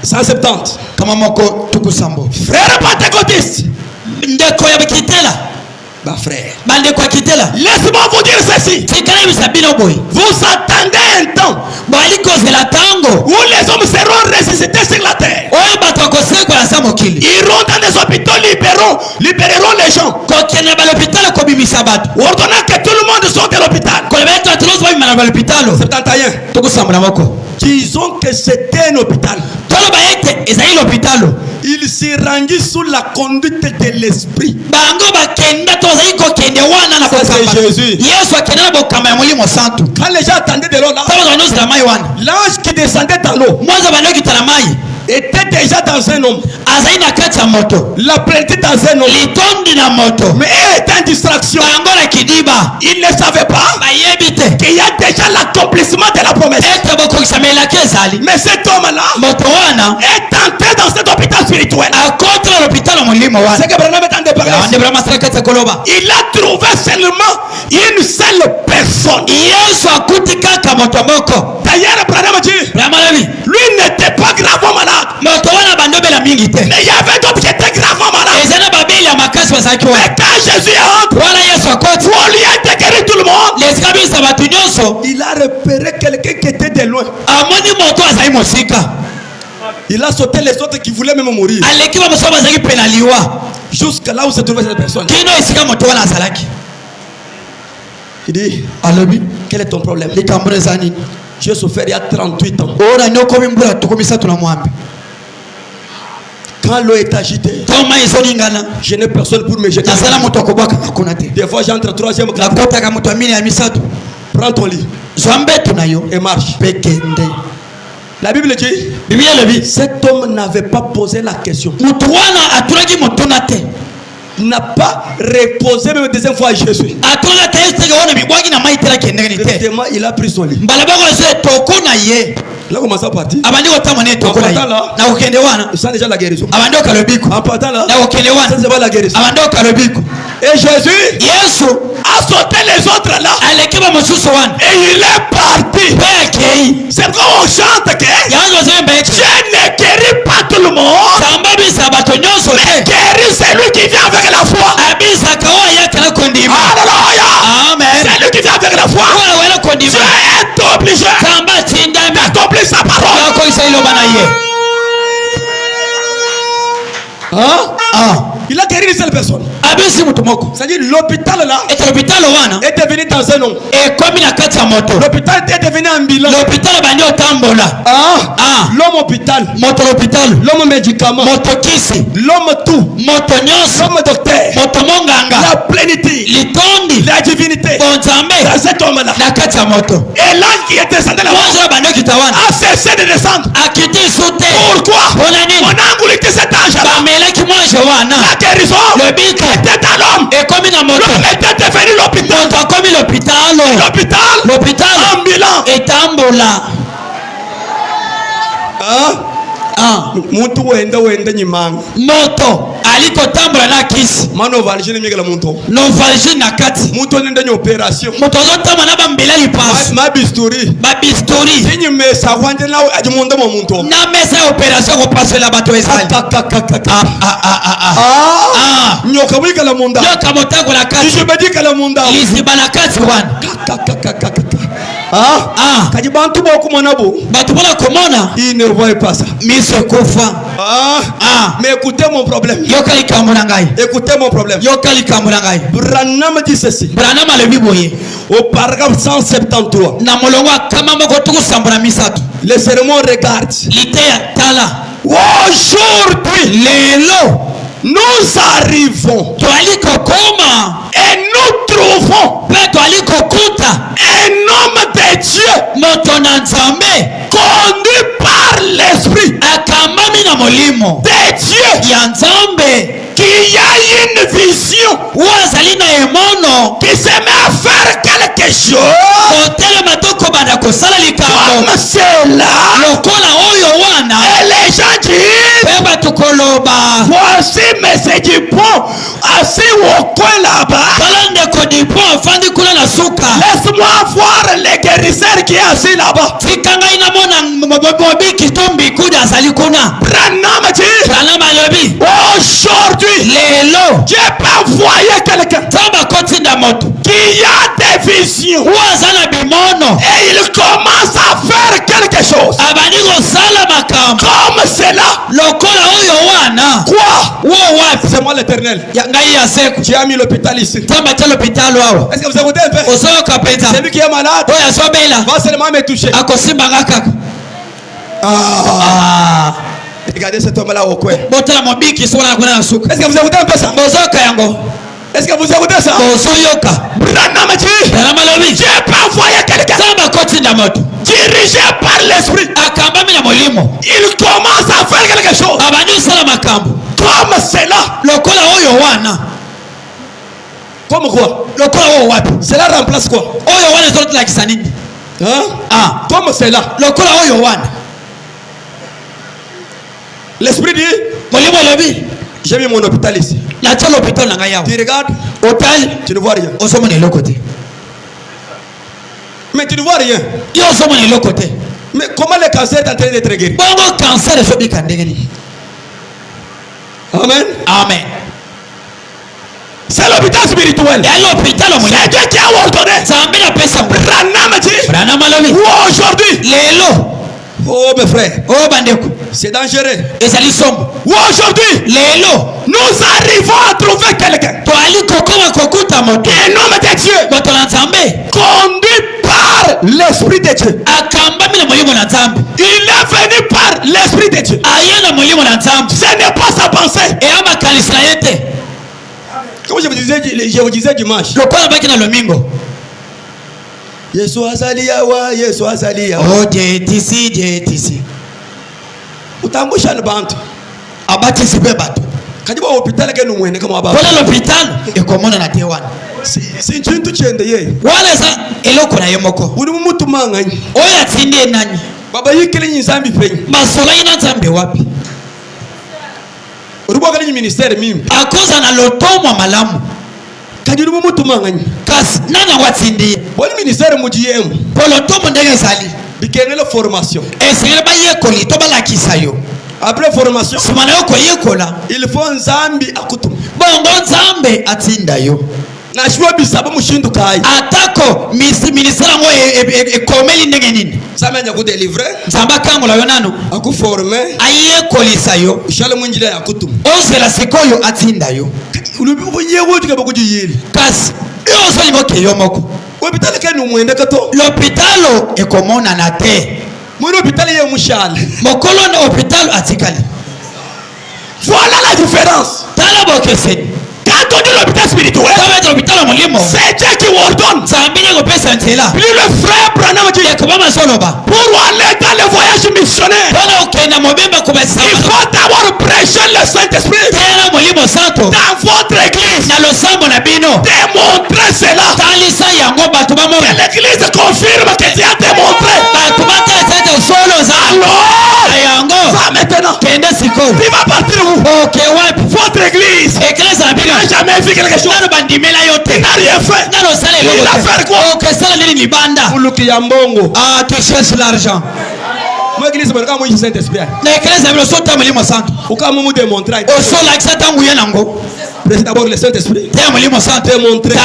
170. Frère pentecôtiste. Bah frère, laisse-moi vous dire ceci. Vous attendez un temps où les hommes seront ressuscités sur la terre. Ils iront dans des hôpitaux, libéreront les gens. Ordonnant que tout le monde sorte de l'hôpital. Disons que c'était un hôpital. Il s'est rendu sous la conduite de l'esprit. C'est Jésus. Quand les gens attendaient de l'eau là, l'ange qui descendait dans l'eau était déjà dans un homme. La plainte dans un homme. Mais il était en distraction. Il ne savait pas qu'il y a déjà l'accomplissement de la promesse. Mais cet homme-là est entré dans cet hôpital spirituel. C'est que Branham est en train de parler. Il a trouvé seulement une seule personne. D'ailleurs, Branham dit, lui n'était pas gravement malade. Mais il y avait d'autres qui étaient gravement malades. Mais quand Jésus entre, au lieu de guérir tout le monde, il a repéré quelqu'un qui était de loin. Il a sauté les autres qui voulaient même mourir. Jusqu'à là où se trouvait cette personne. Il dit, quel est ton problème? J'ai souffert il y a 38 ans. Quand l'eau est agitée, je n'ai personne pour me jeter. Des fois j'entre au troisième classe. Prends ton lit et marche. La Bible dit, cet homme n'avait pas posé la question. N'a pas reposé même deuxième fois à Jésus. Il a pris son lit. Là, comment ça partit? En partant là, il sent déjà la guérison. En partant là, ça c'est pas la guérison. Et Jésus a sauté les autres là. Et il est parti. C'est quand on chante que je ne guéris pas tout le monde, mais guéris celui qui vient avec la foi. Alléluia. Amen. Celui qui vient avec la foi. Tu es obligé d'accomplir sa parole. Il a guéri une seule personne. C'est-à-dire l'hôpital là est devenu dans un homme. L'hôpital est devenu un bilan. L'homme hôpital, l'homme médicament, l'homme tout, l'homme docteur, la plénitude, la divinité dans cet homme là. Et l'ange qui était descendu là-bas a cessé de descendre. Pourquoi? Mon angle était cet ange là. La guérison était dans l'homme. L'homme était devenu l'hôpital. L'hôpital ambulant. Muntu wenda nyimanga moto alikotambula na kisi mano valishini migala muntu no valishini na kati muntu nenda nyo operation moto zotama na bambela lipasu mabisturi sinyi mesa wande na ajimunda mo muntu na mesa operation ko pasela bato ezali nyoka bwika la munda nyoka motago la kati ishibadika la munda lisibana kati wana kajibantu boku mwanabo batubona komona il ne voit pas ça mise kufa mais écoutez mon problème yokali kamurangai écoutez mon problème yokali kamurangai Branham dit ceci Branham le biboye au paragraphe 173 na molongo kama moko tukusambura misatu le sermon regarde litea tala aujourd'hui lelo nous arrivons et nous trouvons un homme de Dieu conduit par l'esprit de Dieu qui a une vision qui se met à faire quelque chose comme cela et les gens disent voici mais du pont assis au coin là-bas laisse-moi voir les guérisseurs qui est assis là-bas. Branham dit aujourd'hui Dieu peut envoyer quelqu'un qui a des visions et il commence à faire quelque chose comme cela. Quoi? C'est moi l'Éternel. Tu as mis l'hôpital ici. Est-ce que vous écoutez un peu? C'est lui qui est malade. Va seulement me toucher. Regardez cet homme-là au coin. Est-ce que vous écoutez un peu ça? Est-ce que vous écoutez ça? Dieu peut envoyer quelqu'un dirigé par l'esprit. Il commence à faire quelque chose. Comme cela. Comme quoi? Cela remplace quoi? Hein? Comme cela. L'esprit dit, j'ai mis mon hôpital ici. Tu regardes, tu ne vois rien. Mais tu ne vois rien. Mais comment le cancer est en train d'être guéri? Amen. Amen. C'est l'hôpital spirituel. C'est Dieu qui a ordonné. Aujourd'hui. Oh mes frères. C'est dangereux. Aujourd'hui. Nous arrivons à trouver quelqu'un. Un homme de Dieu. Conduit par l'Esprit de Dieu. Il est venu par l'Esprit de Dieu. Ce n'est pas sa pensée. Comme je vous disais dimanche. Yesu azali yawa, Yesu azali yawa. Oh, JTC. Utangusha n'abantu. Abatisi bebatu. Kajiba hospitali ke numwene kama baba. Wala l'hôpital ekomona na tewana. Si nkintu kyende ye. Wala sa eloko na yemoko. Uli mutu manganyi. Oya tsinde nani. Baba yikele nyinzambi penyi. Masola ina nzambe wapi? Uruboga ni ministère mimi. Akoza na lotomo malamu. Kajiru mutu manganyi. Kas nana watsindi. Boli ministère mujiyemu. Polotomo ndenge sali. Bikengele formation. Esengele ba yekoli to bala kisayo. Après formation. Sumana yoko yekola. Il faut nzambi akutum. Bongo nzambe atsinda yo. Na shwa bisaba mushindu kai. Atako ministère ngo ekomeli ndenge nini? Samenya ku délivrer. Nzamba kango la yonano. Aku former. Ayekolisa yo. Ishale munjira yakutum. Ozela sikoyo atsinda yo. Kasi yoso limoke yomoko. Hôpital ke numwende kato. L'hôpital ekomona na te. Muri hôpital ye mushale. Mokolo na hôpital atikali. Voilà la différence. Tala bokese. Quand on dit l'hôpital spirituel, c'est Dieu qui ordonne. Puis le frère Branham dit, pour aller dans le voyage missionnaire, il faut d'abord prêcher le Saint-Esprit dans votre église. Démontrer cela. Que l'église confirme que Dieu a démontré. Alors, va maintenant. Tu vas partir où? Votre église. Il n'a jamais vu quelque chose. Il n'a rien fait. Il a fait quoi? Pour le Kiyambongo. Ah, tu cherches l'argent. Moi, l'église, je vais vous Saint-Esprit. L'église, je vais vous démontrer. D'abord le Saint-Esprit. Démontrer.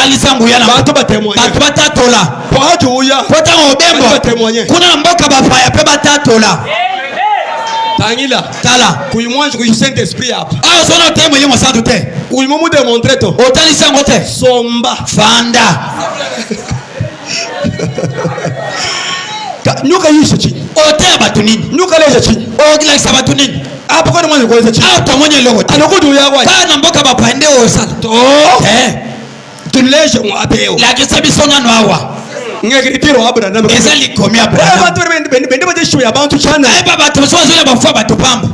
Tangila. Tala. Kuimwanji kuyi Saint-Esprit hapa. Ah, sona te mwalimu santu te. Ulimumu démontrer to. Otali sango te. Somba. Fanda. Nyuka yishe chini. Ote abatu nini? Nyuka leze chini. Ogila sabatu nini? Hapo kwa mwanzo kuweza chini. Ah, tomonye logo te. Alokudu yawa. Kana mboka bapande osala. To. Tunleje mwapeo. La kisabi sona no awa. Ngekitiro abra na. Ezali komia bra. Abantu bende bajesho ya bantu chana. Baba tusozo ya bafu batupamba.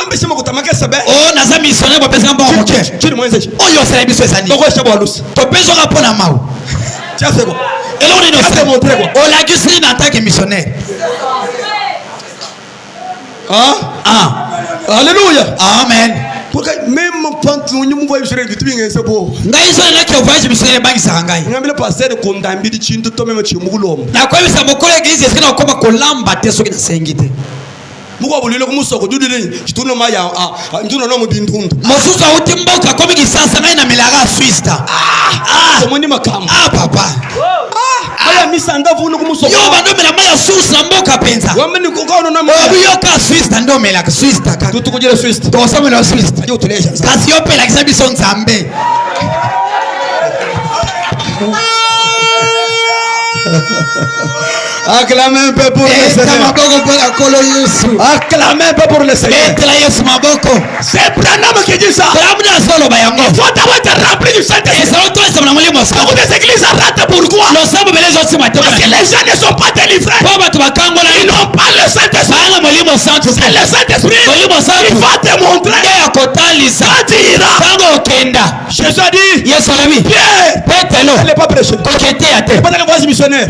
Mbesema kutamaka sabe. Oh, naza missionnaire ba pesa mbongo moke. Chini mwenze. Oyo sala biso esani. Toko shabo alusi. To peso ngapona mau. Tiase ko. Elo ni no se montrer quoi. O la gisri na tant que missionnaire. Alléluia. Amen. Pourquoi même quand nous voyons sur le tuing c'est beau. Ngai so na ke voyage missionnaire bangi sangai. Ngambile passer ko ndambidi chintu to meme chimugulomba. Na kwa bisa mokole église est-ce que na koba kolamba te soki na sengite. muko bulilo kumusoko dudile chituno maya nduno no mubindundu mosusu utimboka komi kisasa ngai na milaga swista omoni makam papa aya misanga vulu kumusoko yo bando mela maya susa mboka penza wameni kukaona na yo ka swista ndo mela swista ka tutukujele swista to samela swista yo tuleja kasi yo pela kisabi son zambe acclamez un peu pour le Seigneur. Acclamez un peu pour le Seigneur. C'est Branham qui dit ça. Il faut d'abord être rempli du Saint-Esprit. Beaucoup des églises ratent pourquoi? Parce que les gens ne sont pas délivrés. Ils n'ont pas le Saint-Esprit. C'est le Saint-Esprit. Il va te montrer. Jésus a dit Pierre, elle n'est pas prêchée. Elle pas dans le voyage missionnaire.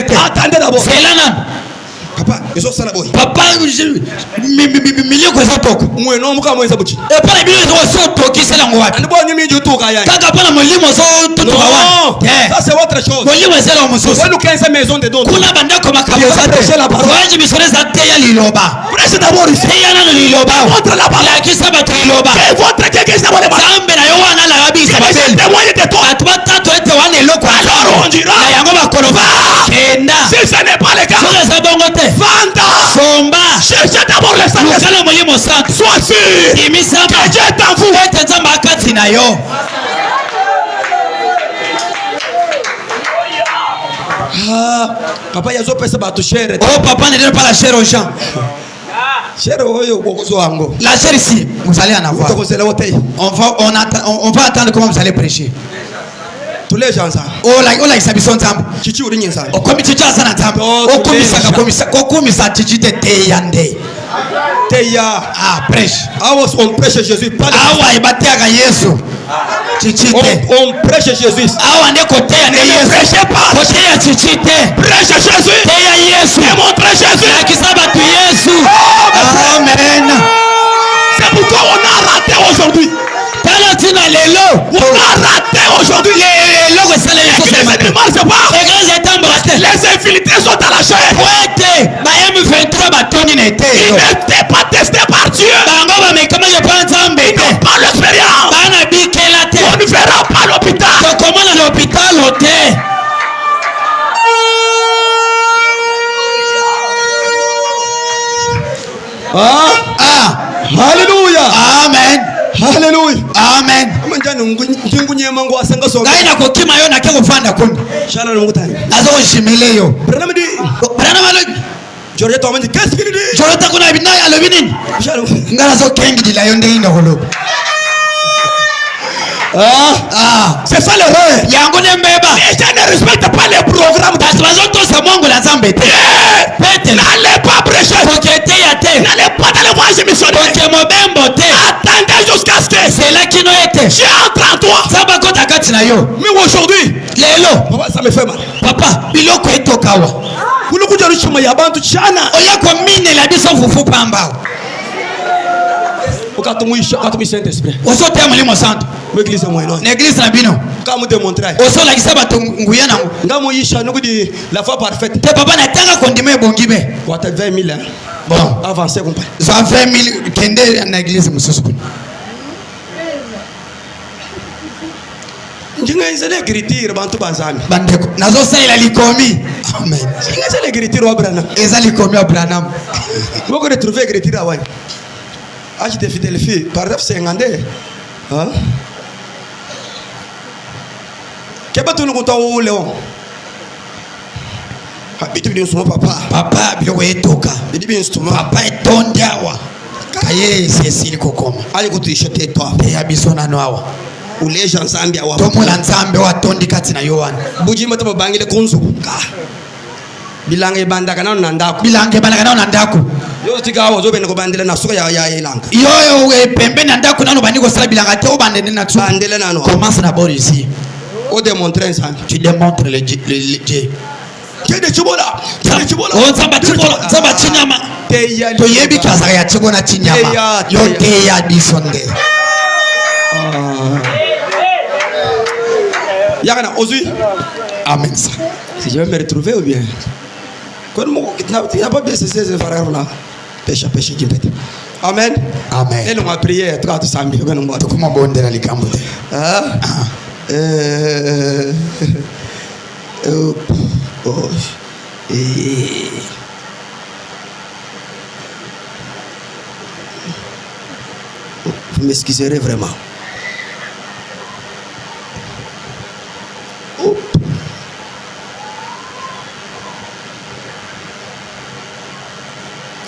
Attendez d'abord. Papa, ils sont là. Papa, milieu quoi ça toque. Moi non, moi comment ça bouge. Et pas les milieux de toque c'est la ngoa. On doit nier du toque ailleurs. Kaka pas la molimo so tout wa. Ça c'est autre chose. Molimo c'est la moso. On nous 15 maisons de don. Kuna banda kama kabisa prêcher la parole. Voyage missionnaire ça teya liloba. Prêche d'abord ici. Teya na liloba. Montre la parole. La kisa ba liloba. Que votre quelqu'un ça va le battre. Zambe na yo wana la rabi ça va faire. Témoigner de toi. Atwa tato ete wana eloko. Alors on dira. Na yango ba koloba. Kenda. Si ce n'est pas le cas. Soka sa bongote. Vanda. Somba. Cherchez d'abord le Saint-Esprit. Sois sûr que Dieu est en vous. Papa, il y a des personnes qui sont chères. Oh, papa ne donne pas la chair aux gens. La chair ici, vous allez en avoir. On va attendre comment vous allez prêcher. Tous les gens ça. Oh like sabison zambo. Chichi uri nyinsa. O komiti chaza na zambo. O komisa chichi te yande. Teya. Prêche. On prêche Jésus pas. Ibatiaga Yesu. Chichi te. On prêche Jésus. Ande kote ya Yesu. Prêchez pas. Kote ya chichi te. Prêche Jésus. Te ya Yesu. Montre Jésus. Akisaba tu Yesu. Amen. C'est pourquoi on a raté aujourd'hui. On a raté aujourd'hui. Les infiltrés sont à la chair. Ils n'étaient pas testés par Dieu. Ils n'ont pas l'expérience. On ne verra pas l'hôpital. Alléluia. Amen. Hallelujah. Amen. Gaina kokima yo na ke kufanda kundi. Shala nomutani. Azo shimile yo. Branham dit. Branham alo. George to amandi qu'est-ce qu'il dit? George ta kuna bina alo binini. Shala. Ngala zo kengi dila yo ndinga holo. C'est ça l'erreur. Yango nembeba. Les gens ne respectent pas les programmes. Tasbazo to sa mongo la zambete. Pete n'allez pas prêcher. Kokete ya te. N'allez pas dans le voyage missionnaire. Kokemobembo te. Attendez jusqu'à ce que c'est là qui no ete. J'ai entre en toi. Saba kota kati na yo. Mais aujourd'hui, lelo. Papa ça me fait mal. Papa, biloko etokawa. Kulukuja rushima ya bantu chana. Oya kwa mine la biso fufu pamba. Ukatumisha Saint-Esprit. Osote mulimo santo. L'église moyenne. L'église na bino. Comme démontrer. Oso la kisaba tunguya nango. Ngamo yisha nukudi la foi parfaite. Te papa na tanga kondime bongibe. Wata 20 000 Bon, avancez compagnie. Ça 20 000 kende na église mususu. Njinga izele écriture bantu bazami. Bandeko. Nazo saila likomi. Amen. Njinga izele écriture wa Branham. Ezali komi wa Branham. Woko retrouver écriture awai. Age de fidélité par exemple 50 hein. Keba tunu kunta wo Léon. Habitu bi nsumo papa biloko etoka. Bibi nsumo papa etondiawa. Kaye sesili kokoma. Ali kutuishete toi. Ya bisona noawa. Uleja nzambi awa. Tomula nzambe wa tondi kati na Yohana. Bujima to bangile kunzu. Bilange bandaka na ndako. Yo tika awo zo bene ko bandele na suka ya ilanga. Yo pembe na ndako nano bandiko sala bilanga te o bandele na tsu. Bandele nano. Commence d'abord ici. O démontrer ça. Tu démontres le Dieu. Kede chibola. O nzamba chinyama. To yebi kaza ya chibona chinyama. Yo te ya bisonde. Yakana ozu. Amen ça. Si je vais me retrouver ou bien. Quand mon n'a pas bien cessé ce frère là. Pêche. Amen. Amen. Et nous avons prié. Toi, tu sais, nous avons prié. Comment bon de la likambo. Vous m'excuserez vraiment.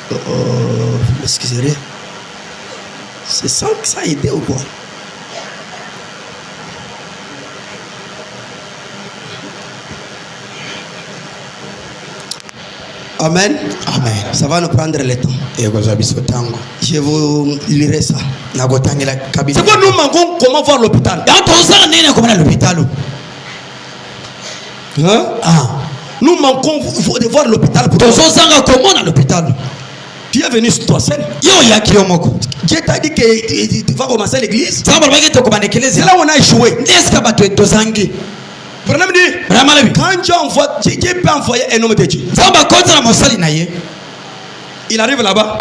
Vous m'excuserez. C'est ça que ça a aidé ou quoi? Amen. Amen. Ça va nous prendre le temps. Je vous lirai ça. C'est quoi nous manquons? Comment voir l'hôpital? Hein? Nous manquons de voir l'hôpital. Tu es venu sur toi seul. Dieu t'a dit que tu vas commencer l'église. C'est là où on a échoué. Quand Dieu peut envoyer un homme de Dieu, il arrive là-bas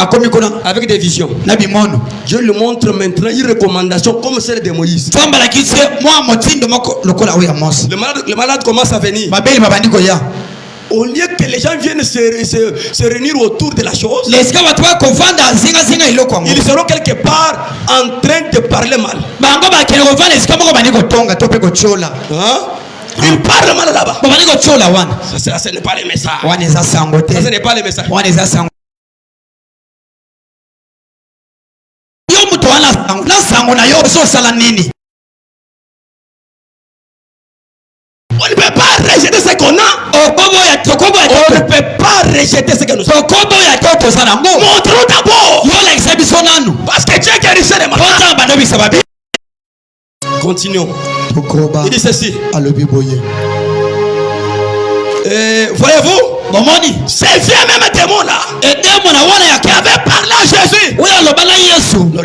avec des visions. Dieu lui montre maintenant une recommandation comme celle de Moïse. Le malade commence à venir. Au lieu que les gens viennent se réunir autour de la chose, ils seront quelque part en train de parler mal. Ils parlent mal là-bas. Ça, ce n'est pas les messages. Ça, ce n'est pas les messages. On ne peut pas rejeter ce qu'on a. On ne peut pas rejeter ce que nous sommes. Montrons d'abord. Parce que Dieu guérissait les malades. Continuons. Il dit ceci. Voyez-vous, ces vieux même démons là qui avaient parlé à Jésus. Alors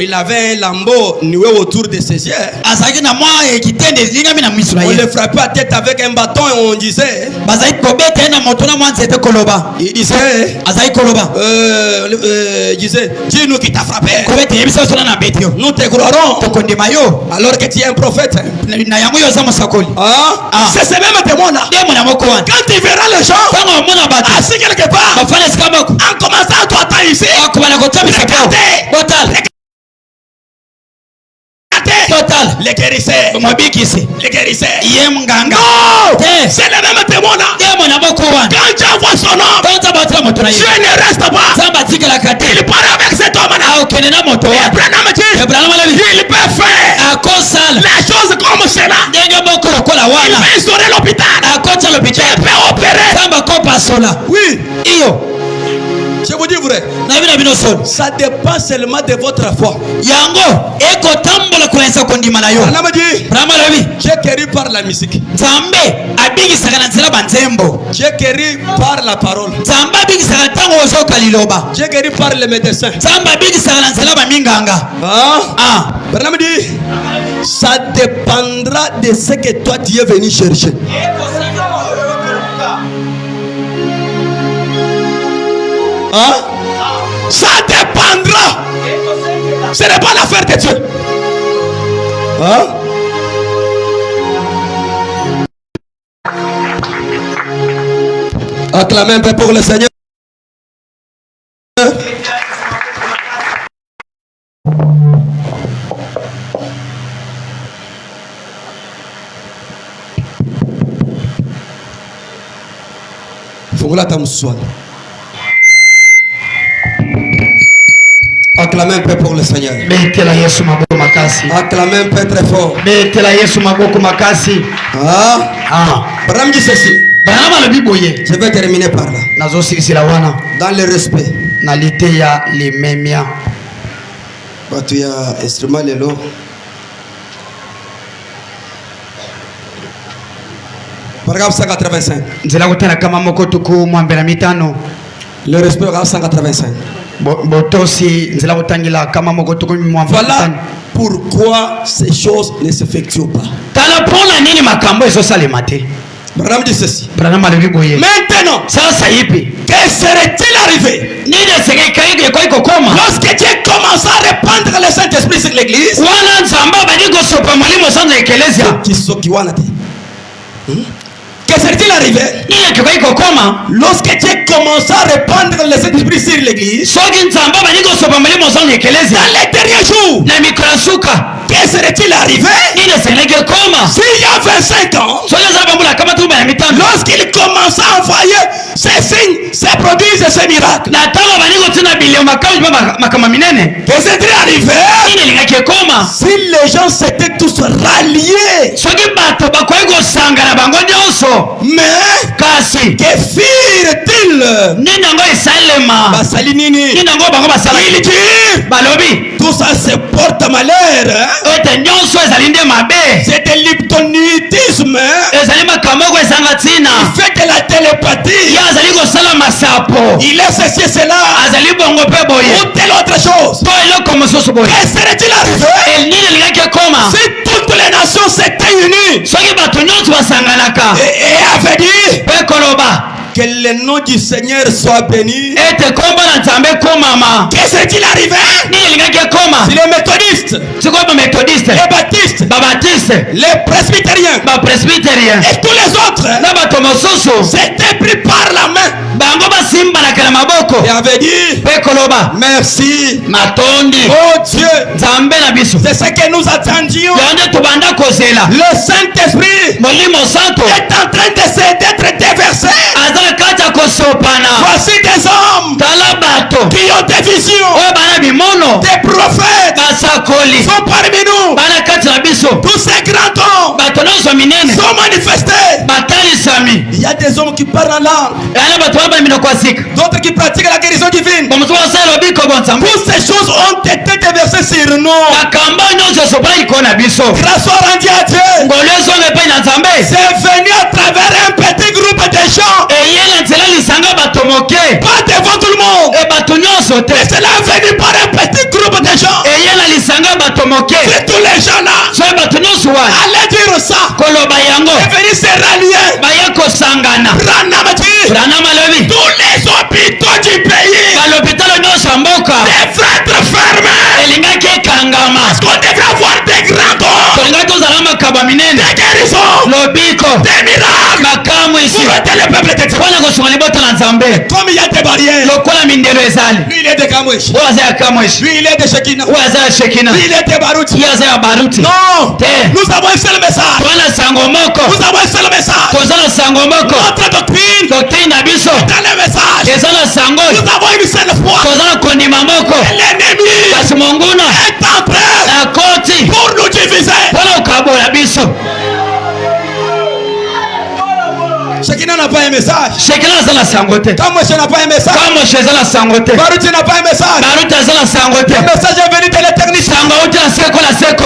il avait un lambeau noué autour de ses yeux. On le frappait à tête avec un bâton et on disait, il disait, dis-nous qui t'a frappé. Nous te croirons. Alors que tu es un prophète. C'est ces mêmes démons là. Quand tu verras les gens assis quelque part, en commençant à toi ici, les guérisseurs. Non, c'est le même démon là. Quand Dieu voit son homme, Dieu ne reste pas. Il parle avec cet homme là. Il peut faire la chose comme cela. Il va instaurer l'hôpital. Il peut opérer. Oui. Je vous dis vrai. Ça dépend seulement de votre foi. Dieu guérit par la musique. Dieu guérit par la parole. Dieu guérit par les médecins. Ça dépendra de ce que toi tu es venu chercher. Ça dépendra. Ce n'est pas l'affaire de Dieu. Acclamez un peu pour le Seigneur. Fungula tamuswali. Acclamez un peu pour le Seigneur. Acclamez un peu très fort. Madame dit ceci. Je vais terminer par là. Dans le respect. Tu as instrument lelo. Paragraphe 185. Le respect, paragraphe 185. Voilà pourquoi ces choses ne s'effectuent pas. Branham dit ceci. Maintenant, que serait-il arrivé lorsque Dieu commença à répandre le Saint-Esprit sur l'église? Que serait-il arrivé lorsque Dieu commença à répandre le Saint-Esprit sur l'église dans les derniers jours? Que serait-il arrivé s'il y a 25 ans, lorsqu'il commença à envoyer ces signes, ces prodiges et ces miracles? Que serait-il arrivé si les gens s'étaient tous ralliés? Mais que firent-ils? Il dit tout ça c'est porte malheur, hein? C'est de l'hypnotisme, il fait de la télépathie, il est ceci et cela ou telle autre chose. Que serait-il arrivé si toutes les nations s'étaient unies et avaient dit que le nom du Seigneur soit béni? Que serait-il arrivé si les méthodistes, les baptistes, les presbytériens et tous les autres s'étaient pris par la main et avaient dit merci, oh Dieu, c'est ce que nous attendions. Le Saint-Esprit est en train d'être déversé. Voici des hommes qui ont des visions, des prophètes sont parmi nous. Tous ces grands hommes sont manifestés. Il y a des hommes qui parlent en langue, d'autres qui pratiquent la guérison divine. Toutes ces choses ont été déversées sur nous. Grâce soit rendue à Dieu. C'est venu à travers un petit groupe de gens, pas devant tout le monde, mais cela est venu par un petit groupe de gens. Et tous les gens là allaient dire ça et venir se rallier. Tous les hôpitaux du pays devraient être fermés, parce qu'on devrait avoir des grands dons, des guérisons, des miracles pour aider le peuple de Dieu. Comme il y a des barrières, lui il est de Kamwesh, lui il est de Shekina, lui il est de Baruti. Non, nous avons un seul message. Nous avons un seul message. Notre doctrine est dans le message. Nous avons une seule foi. L'ennemi est en train pour nous diviser. Chacun n'a pas un message. Kamwesh n'a pas un message. Baruti n'a pas un message. Le message est venu de l'éternité.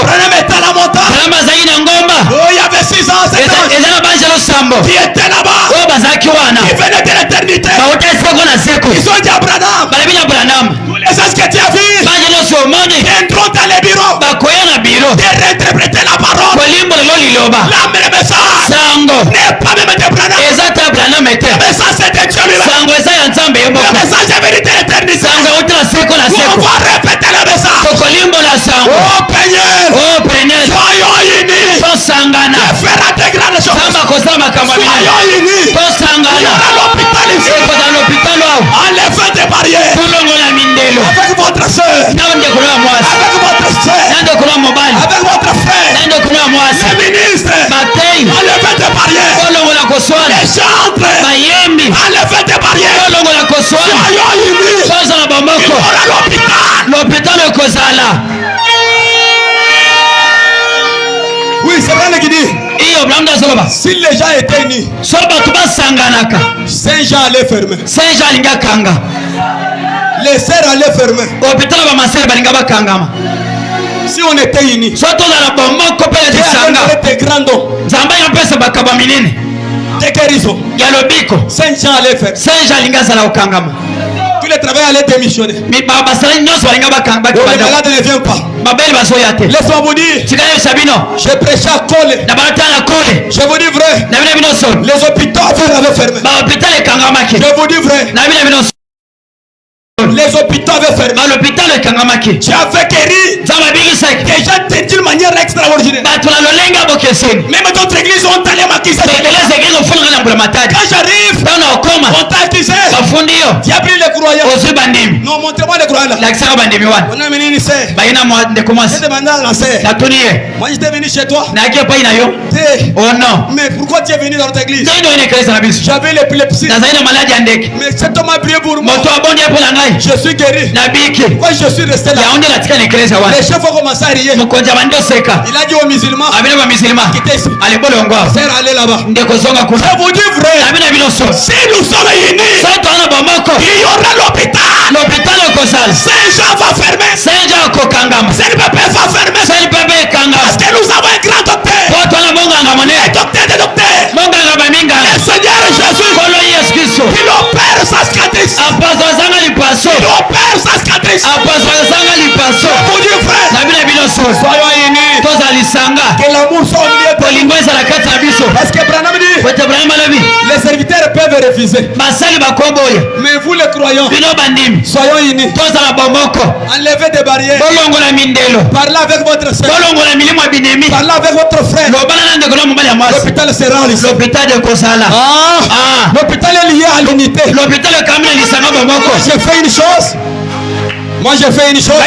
Branham est à la montagne. Oh, il y avait 6 ans, 7 ans qui étaient là-bas, qui venaient de l'éternité. Ils ont dit à Branham, tous les gens que tu as vus viendront dans les bureaux de réinterpréter la parole. Le message n'est pas même de Branham. Le message c'est de Dieu lui-même. Le message est venu de l'éternité. On va répéter le message. Oh Peigneur, soyons unis. Dieu fera de grandes choses. Soyons unis. Il y aura l'hôpital ici. Enlevez des barrières. Avec votre soeur, avec votre soeur, avec votre frère, les ministres, enlevez des barrières. Les chantres, enlevez des barrières. Soyons unis. Il y aura l'hôpital. Oui, c'est vrai qui dit. Si les gens étaient unis, Saint Jean allait fermer. Les sœurs allaient fermer. Si on était unis, Dieu allait des grands dons, des guérisons. Saint Jean allait faire. Tous le travail allait démissionner. Le malade ne vient pas. Laisse-moi vous dire. Je prêchais à Kole. Je vous dis vrai. Les hôpitaux avaient fermé. Je vous dis vrai. Les hôpitaux avaient fermé. Tu avais guéri. Déjà d'une manière extraordinaire. Même d'autres églises ont allé m'accuser. Quand j'arrive, on t'a accusé. Tu as pris les croyants. Non, montrez-moi les croyants là. On a venu ici. J'ai demandé à la sœur. Moi j'étais venu chez toi. Oh non. Mais pourquoi tu es venu dans notre église? J'avais l'épilepsie. Mais cet homme a prié pour moi. Je suis guéri. Moi je suis resté là. Les chefs ont commencé à rier. Il a dit aux musulmans. Quittez ici. Sœur, allez là-bas. Je vous dis vrai. Si nous sommes unis, il y aura l'hôpital. Saint-Jean va fermer. Saint-Pépé va fermer. Parce que nous avons un grand docteur. Un docteur des docteurs. Le Seigneur Jésus. Il opère sa cicatrice. Il opère sa cicatrice. Vous dites frère. Soyons unis. Que l'amour soit au milieu de. Parce que Branham dit. Les serviteurs peuvent refuser. Mais vous les croyants. Soyons unis. Enlevez des barrières. Parlez avec votre soeur. Parlez avec votre frère. L'hôpital sera ici. L'hôpital est lié à l'unité. J'ai fait une chose. Moi j'ai fait une chose.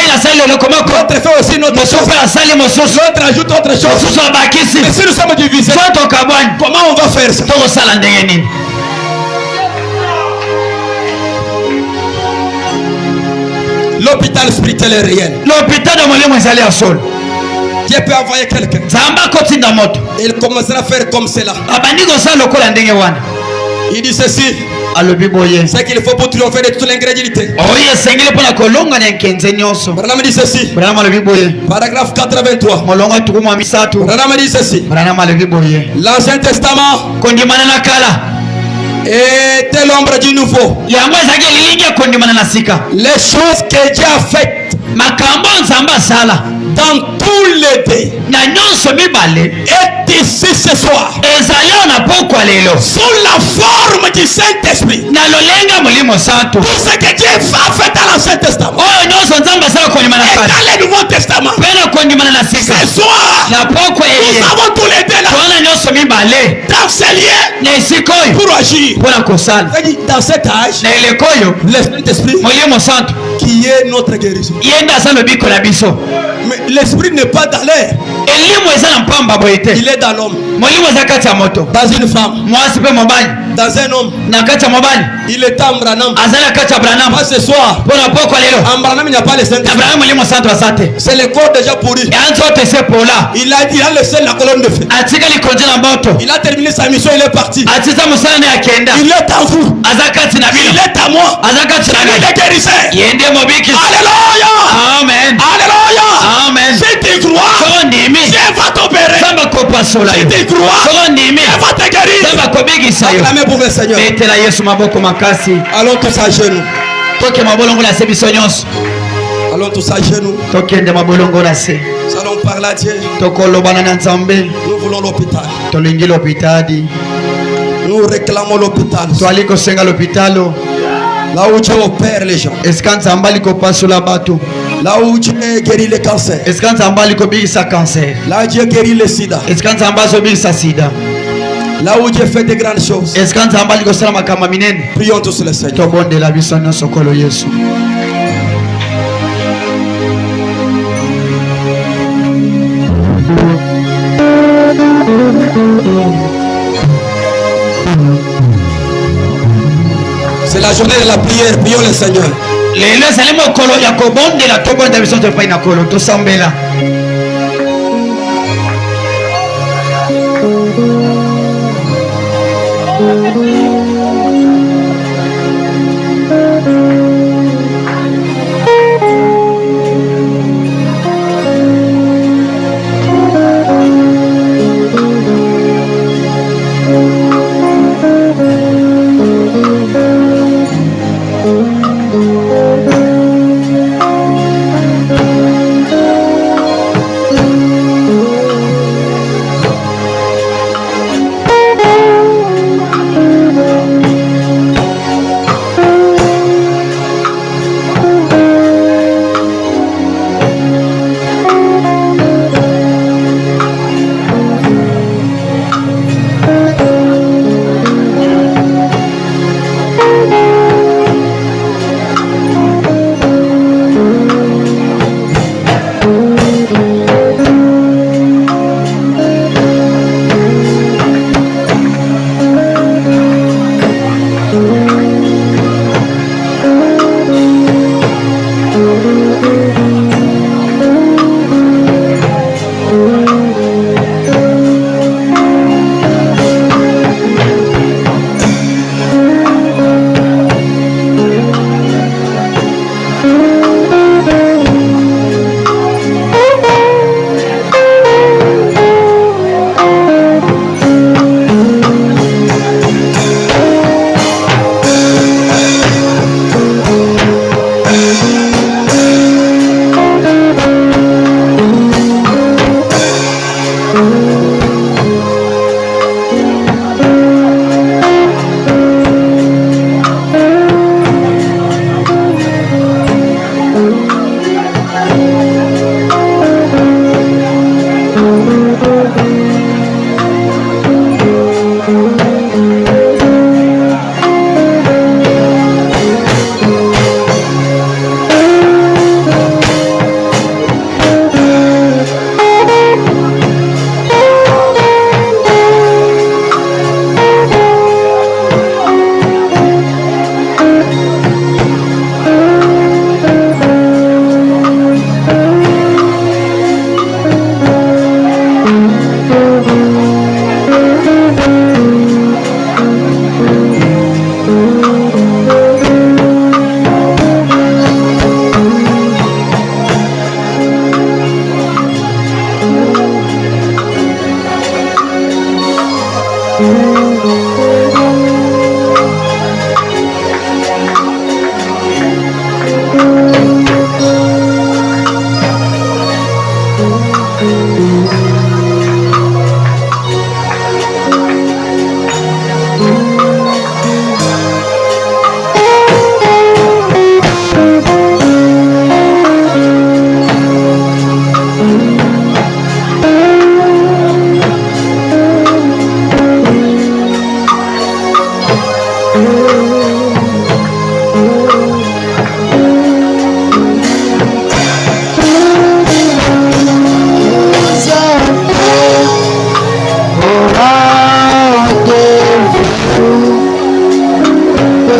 L'autre fait aussi notre chose. L'autre ajoute autre chose. Mais si nous sommes divisés, comment on va faire ça? L'hôpital spirituel est réel. Dieu peut envoyer quelqu'un. Il commencera à faire comme cela. Il dit ceci. C'est qu'il faut pour triompher de toute l'incrédulité. Branham dit ceci. Paragraphe 83. Branham dit ceci. L'Ancien Testament était l'ombre du Nouveau. Les choses que Dieu a faites dans tous les pays est ici ce soir sous la forme du Saint-Esprit. Tout ce que Dieu a fait dans l'Ancien Testament et dans le Nouveau Testament, ce soir nous avons tous les deux là dans ce lieu pour agir. Dans cet âge, le Saint-Esprit qui est notre guérison. Mais l'esprit n'est pas dans l'air. Il est dans l'homme. Dans une femme. Dans un homme. Il est en Branham. Pas ce soir. En Branham il n'y a pas le Saint-Esprit. C'est le corps déjà pourri. Il a laissé la colonne de feu. Il a terminé sa mission, il est parti. Il est à vous. Il est à moi. Il est guérisseur. Alléluia. Amen. Alléluia. Amen. Si tu crois, Dieu va t'opérer. Si tu crois, Dieu va te guérir. Acclamez pour le Seigneur. Allons tous à genoux. Allons tous à genoux. Nous allons parler à Dieu. Nous voulons l'hôpital. Nous réclamons l'hôpital. Là où Dieu opère les gens. Là où Dieu guérit le cancer. Là où Dieu guérit le sida. Là où Dieu fait de grandes choses. Prions tous le Seigneur. C'est la journée de la prière. Prions le Seigneur.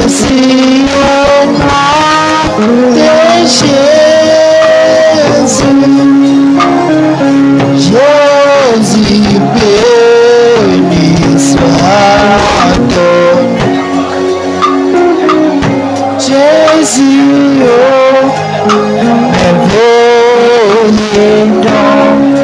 Jésus, au nom de Jésus, Jésus béni soit-on. Jésus, oh, merveilleux don.